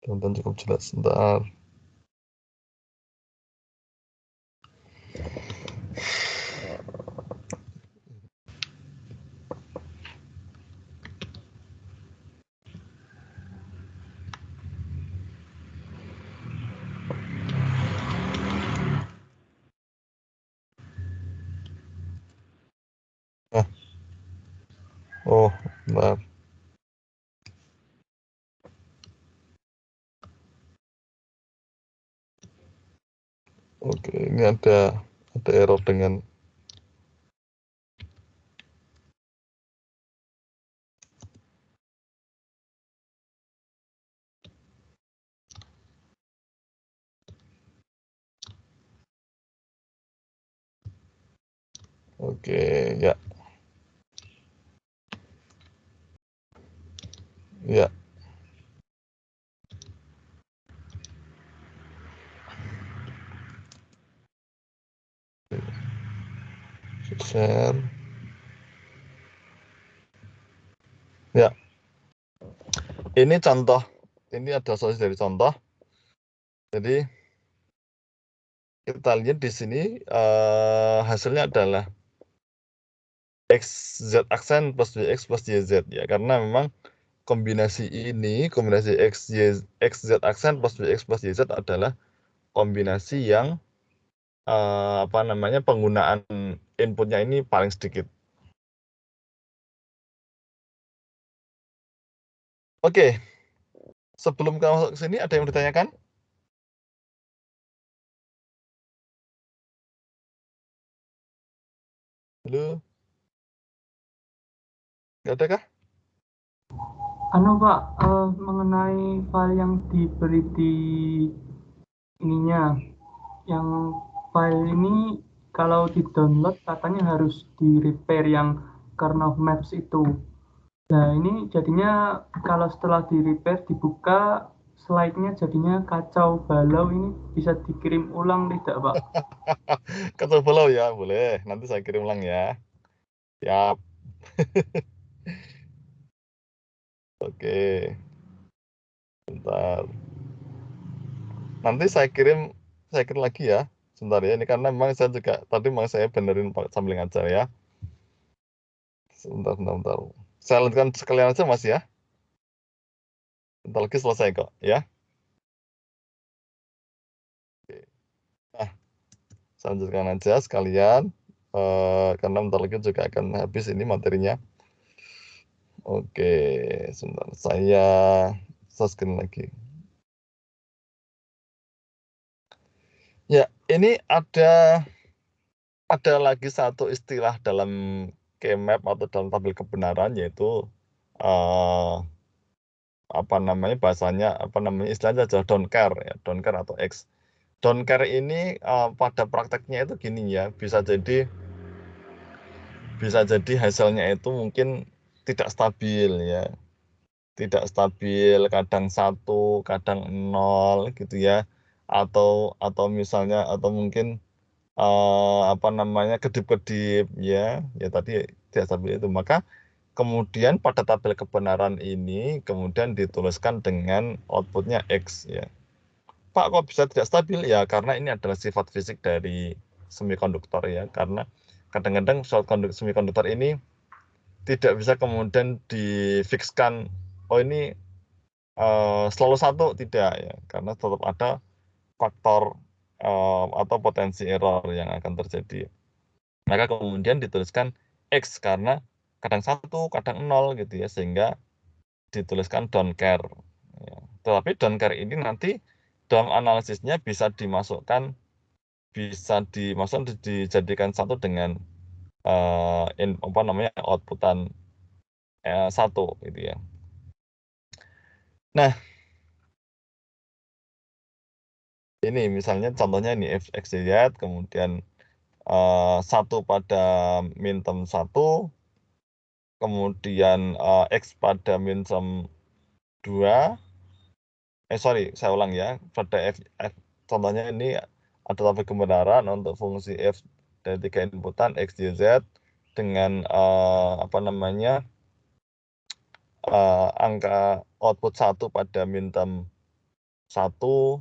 Teman-teman cukup jelas, sebentar. Oh, bentar. Oke, ini ada error dengan oke, ya. Ya. Share. Ya. Ini contoh. Ini ada solusi dari contoh. Jadi kita lihat di sini hasilnya adalah XZ aksen plus YX plus YZ ya, karena memang kombinasi ini, kombinasi XZ aksen plus YX plus YZ adalah kombinasi yang penggunaan inputnya ini paling sedikit. Oke, sebelum kita masuk ke sini ada yang ditanyakan? Halo? Nggak ada kah? Anu Pak, mengenai file yang diberi di ininya, yang file ini kalau di download katanya harus di repair yang kernel maps itu. Nah ini jadinya kalau setelah di repair dibuka slide-nya jadinya kacau balau, ini bisa dikirim ulang tidak Pak? Kacau balau ya, boleh. Nanti saya kirim ulang ya. Siap. Oke. Bentar. Nanti saya kirim lagi ya. Sebentar ya, ini karena memang saya juga tadi memang saya benerin sambil ngajar ya. Sebentar. Saya lanjutkan sekalian aja Mas ya. Bentar lagi selesai kok ya. Oke. Nah, saya lanjutkan aja sekalian. Karena bentar lagi juga akan habis ini materinya. Oke, sebentar. Saya screen lagi. Ya, ini ada lagi satu istilah dalam Kmap atau dalam tabel kebenaran, yaitu bahasanya istilahnya adalah don't care ya, don't care atau X. Don't care ini pada prakteknya itu gini ya, bisa jadi hasilnya itu mungkin tidak stabil ya, tidak stabil, kadang 1, kadang 0 gitu ya, atau misalnya mungkin kedip-kedip ya tadi tidak stabil itu. Maka kemudian pada tabel kebenaran ini kemudian dituliskan dengan outputnya X ya. Pak, kok bisa tidak stabil? Ya karena ini adalah sifat fisik dari semikonduktor ya, karena kadang-kadang semikonduktor ini tidak bisa kemudian difikskan, oh ini selalu 1, tidak ya, karena tetap ada faktor atau potensi error yang akan terjadi. Maka kemudian dituliskan X karena kadang 1, kadang 0 gitu ya, sehingga dituliskan don't care. Ya. Tetapi don't care ini nanti dalam analisisnya bisa dijadikan satu dengan outputan 1 gitu ya. Nah, ini misalnya contohnya ini XZ, kemudian 1 pada min-term 1, kemudian X pada min-term 2, saya ulang ya, pada F contohnya ini ada tabel kebenaran untuk fungsi F dari 3 inputan X, Y, Z dengan angka output 1 pada min-term 1,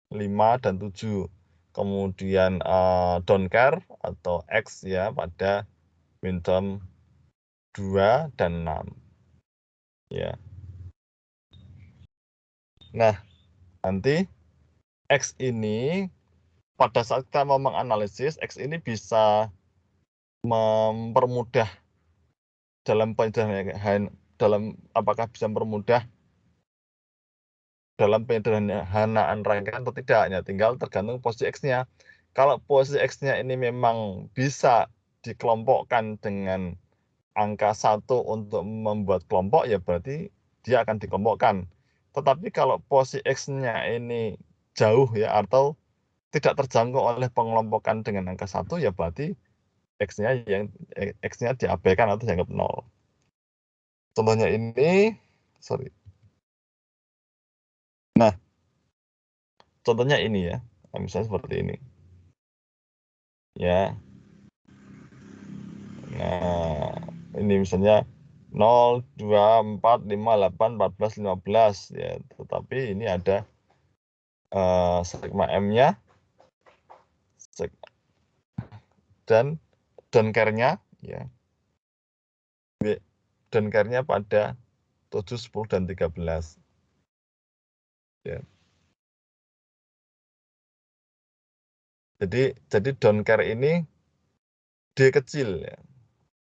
5, dan 7. Kemudian don't care atau X ya pada min-term 2 dan 6. Ya. Nah, nanti X ini pada saat kita mau menganalisis, X ini bisa mempermudah apakah bisa mempermudah dalam penyederhanaan rangkaian atau tidak, ya tinggal tergantung posisi X-nya. Kalau posisi X-nya ini memang bisa dikelompokkan dengan angka 1 untuk membuat kelompok, ya berarti dia akan dikelompokkan. Tetapi kalau posisi X-nya ini jauh ya, atau tidak terjangkau oleh pengelompokan dengan angka 1, ya berarti X-nya diabaikan atau dianggap 0. Contohnya ini, Nah, contohnya ini ya, misalnya seperti ini. Ya. Nah, ini misalnya 0, 2, 4, 5, 8, 14, 15 ya, tetapi ini ada sigma M-nya dan don't care-nya ya. Don't care-nya pada 7, 10 dan 13. Ya. Jadi don't care ini D kecil ya.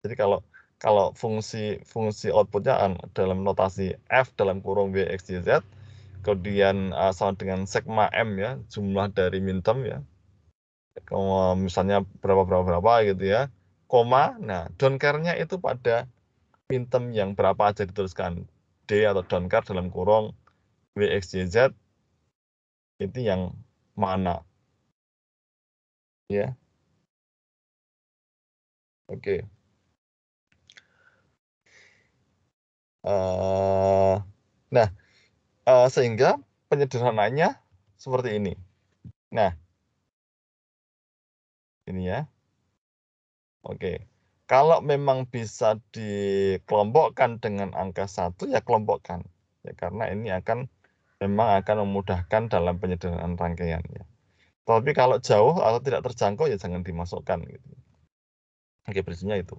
Jadi kalau fungsi outputnya dalam notasi F dalam kurung W, X, Y, Z, kemudian sama dengan sigma M ya, jumlah dari minterm ya, misalnya berapa gitu ya, koma, nah don't care-nya itu pada minterm yang berapa aja dituliskan, D atau don't care dalam kurung W, X, Y, Z, itu yang mana ya. Oke. Nah, sehingga penyederhanaannya seperti ini. Nah, ini ya. Oke. Kalau memang bisa dikelompokkan dengan angka 1, ya kelompokkan. Ya, karena ini memang akan memudahkan dalam penyederhanaan rangkaian ya. Tapi kalau jauh atau tidak terjangkau ya jangan dimasukkan gitu. Oke, prinsipnya itu.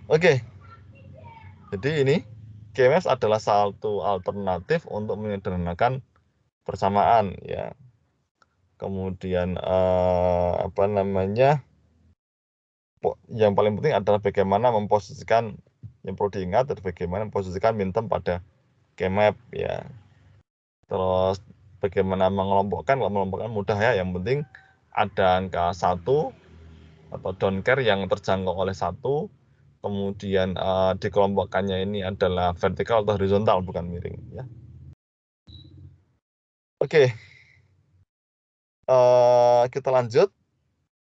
Oke. Jadi ini GMS adalah satu alternatif untuk menyederhanakan persamaan ya. Kemudian apa namanya? Yang paling penting adalah bagaimana memposisikan, yang perlu diingat adalah bagaimana memposisikan minterm pada Kmap ya. Terus bagaimana mengelompokkan, kalau mengelompokkan mudah ya, yang penting ada angka 1 atau don't care yang terjangkau oleh 1, kemudian dikelompokkannya ini adalah vertikal atau horizontal, bukan miring ya. Oke. Kita lanjut.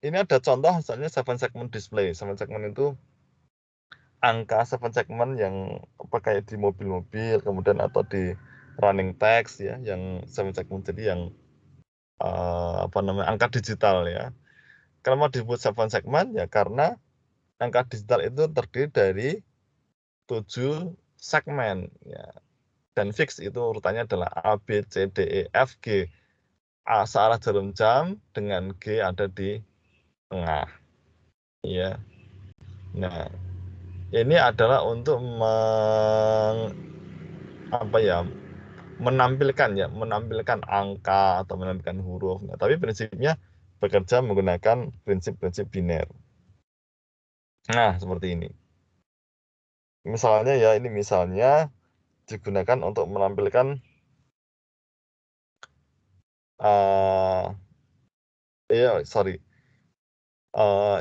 Ini ada contoh misalnya 7 segment display. 7 segment itu angka 7 segment yang kayak di mobil-mobil, kemudian atau di running text ya, yang 7 segment, jadi yang apa namanya, angka digital ya. Kenapa disebut 7 segment ya, karena angka digital itu terdiri dari 7 segmen ya. Dan fix itu urutannya adalah A, B, C, D, E, F, G. A searah jarum jam dengan G ada di tengah. Ya. Nah, ini adalah untuk menampilkan angka atau menampilkan huruf. Nah, tapi prinsipnya bekerja menggunakan prinsip-prinsip biner. Nah, seperti ini. Misalnya ya, ini misalnya digunakan untuk menampilkan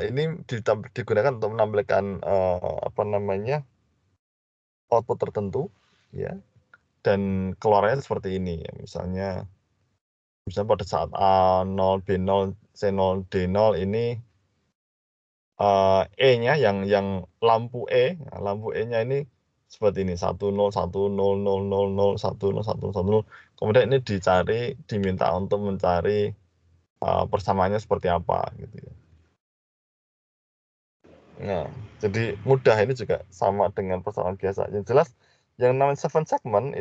ini digunakan untuk menampilkan apa namanya, output tertentu ya, dan keluarannya seperti ini ya. Misalnya pada saat A0, B0, C0, D0 ini E-nya yang lampu E, lampu E-nya ini seperti ini, 10 10 0 0 0 10 1 1 0. Kemudian ini diminta untuk mencari persamaannya seperti apa gitu ya. Nah, jadi mudah, ini juga sama dengan persamaan biasa. Yang jelas yang namanya 7 segment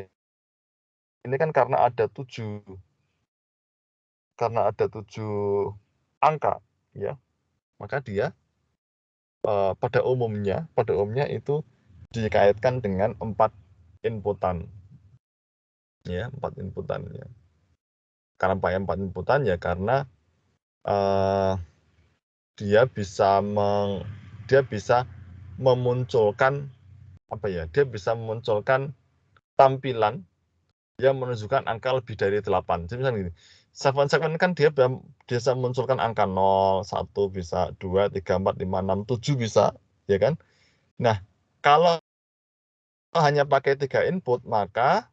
ini kan karena ada 7 angka ya. Maka dia pada umumnya itu dikaitkan dengan 4 inputan. Ya, 4 inputan ya. Karena 4 inputan ya karena dia bisa memunculkan tampilan yang menunjukkan angka lebih dari 8. Jadi misalnya gini, 7 segment kan dia bisa memunculkan angka 0, 1 bisa, 2, 3, 4, 5, 6, 7 bisa, ya kan? Nah, kalau hanya pakai 3 input, maka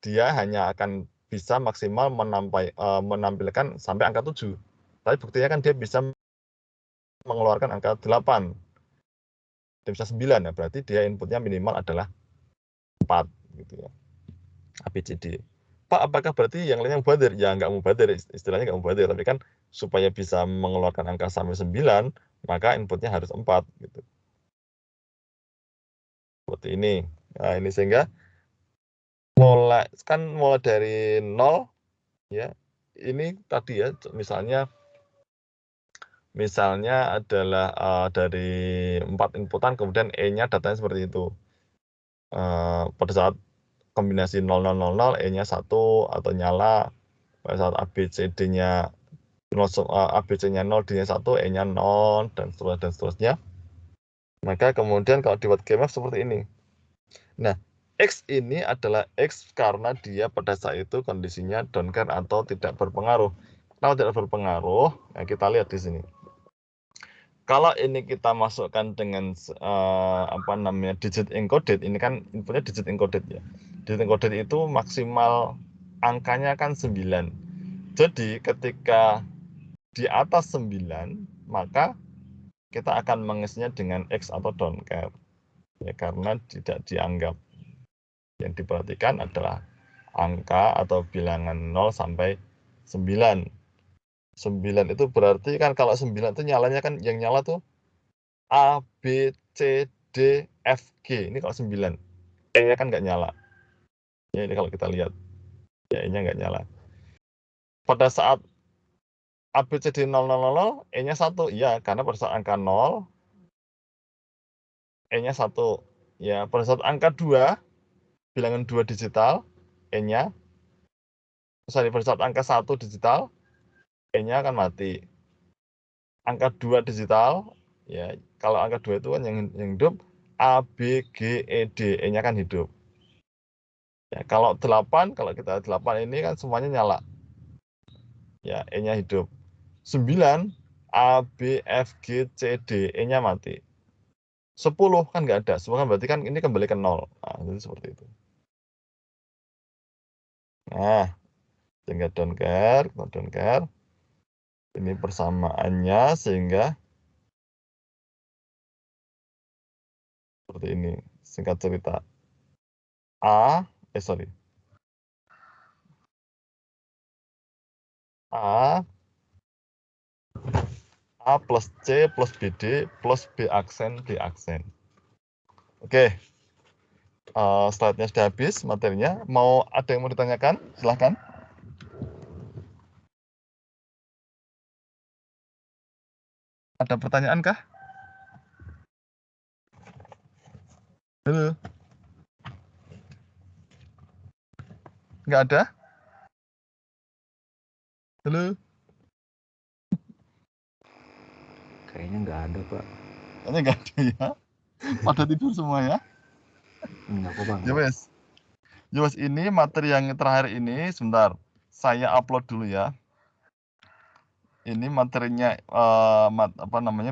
dia hanya akan bisa maksimal menampilkan sampai angka 7. Tapi buktinya kan dia bisa mengeluarkan angka 8. Dia bisa 9 ya, berarti dia inputnya minimal adalah 4 gitu ya. ABCD. Pak, apakah berarti yang lainnya mubazir? Ya nggak mubazir, istilahnya nggak mubazir, tapi kan supaya bisa mengeluarkan angka sampai 9, maka inputnya harus 4 gitu. Seperti ini. Nah, ini sehingga mulai dari 0 ya. Ini tadi ya, misalnya adalah dari 4 inputan kemudian E-nya datanya seperti itu. Pada saat kombinasi 0000 E-nya 1 atau nyala, pada saat ABCD-nya ABC-nya 0, D-nya 1, E-nya 0 dan seterusnya. Maka kemudian kalau di WordCamp seperti ini. Nah, X ini adalah X karena dia pada saat itu kondisinya don't care atau tidak berpengaruh. Kalau tidak berpengaruh, ya kita lihat di sini. Kalau ini kita masukkan dengan digit encoded, ini kan inputnya digit encoded ya. Digit encoded itu maksimal angkanya kan 9. Jadi ketika di atas 9, maka kita akan mengisinya dengan X atau don't care. Ya, karena tidak dianggap. Yang diperhatikan adalah angka atau bilangan 0 sampai 9. 9 itu berarti kan kalau 9 itu nyalanya kan yang nyala tuh A, B, C, D, F, G. Ini kalau 9. E-nya kan nggak nyala. Ya, ini kalau kita lihat. Ya, E-nya nggak nyala. Pada saat A, B, C, D 0, 0, 0, E-nya 1. Iya, karena pada saat angka 0, E-nya 1. Ya, pada saat angka 2, bilangan 2 digital, E-nya, pada saat angka 1 digital, E-nya akan mati. Angka 2 digital, ya kalau angka 2 itu kan yang hidup, A, B, G, E, D, E-nya kan hidup. Ya, kalau 8, kalau kita 8 ini kan semuanya nyala. Ya, E-nya hidup. 9, A, B, F, G, C, D, E-nya mati. 10 kan nggak ada, 10 kan berarti kan ini kembali ke 0. Nah, jadi seperti itu. Nah, sehingga don't care. Ini persamaannya sehingga seperti ini. Singkat cerita. A plus C plus BD plus B aksen D aksen. Oke. Slide-nya sudah habis materinya. Ada yang mau ditanyakan? Silahkan. Ada pertanyaan kah? Halo. Nggak ada? Halo. Kayaknya nggak ada, Pak. Kayaknya nggak ada ya. Pada tidur semua ya. Nggak apa-apa. Ya wes, ini materi yang terakhir ini, sebentar. Saya upload dulu ya. Ini materinya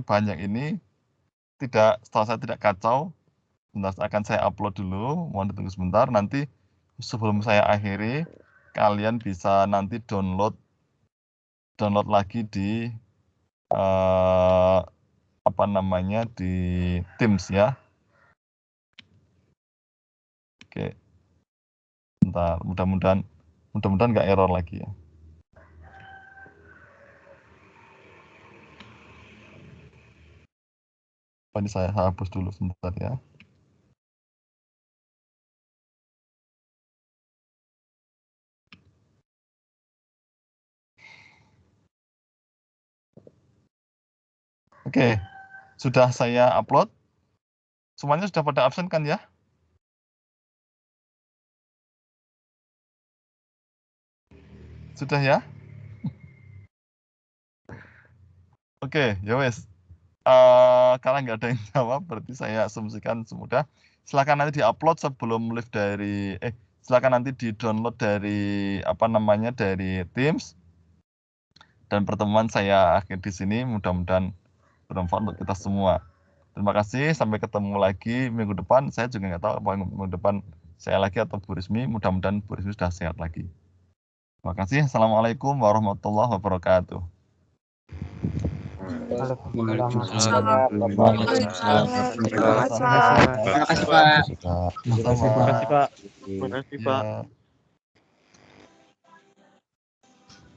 banyak ini. Setelah saya tidak kacau, sebentar akan saya upload dulu. Mohon ditunggu sebentar. Nanti sebelum saya akhiri, kalian bisa nanti download lagi di di Teams ya. Oke. Bentar, mudah-mudahan nggak error lagi ya. Ini saya hapus dulu sebentar ya. Oke, sudah saya upload. Semuanya sudah pada absen kan ya? Sudah ya? Oke, ya wes. Karena nggak ada yang jawab, berarti saya asumsikan sudah. Silakan nanti diupload sebelum live silakan nanti di-download dari dari Teams. Dan pertemuan saya akhir di sini, mudah-mudahan bermanfaat untuk kita semua. Terima kasih, sampai ketemu lagi minggu depan. Saya juga nggak tahu apa minggu depan saya lagi atau Bu Rismi. Mudah-mudahan Bu Rismi sudah sehat lagi. Terima kasih. Assalamualaikum warahmatullahi wabarakatuh. Waalaikumsalam. Terima kasih, Pak.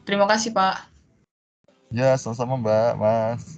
Terima kasih, Pak. Ya, sama-sama Mbak, Mas.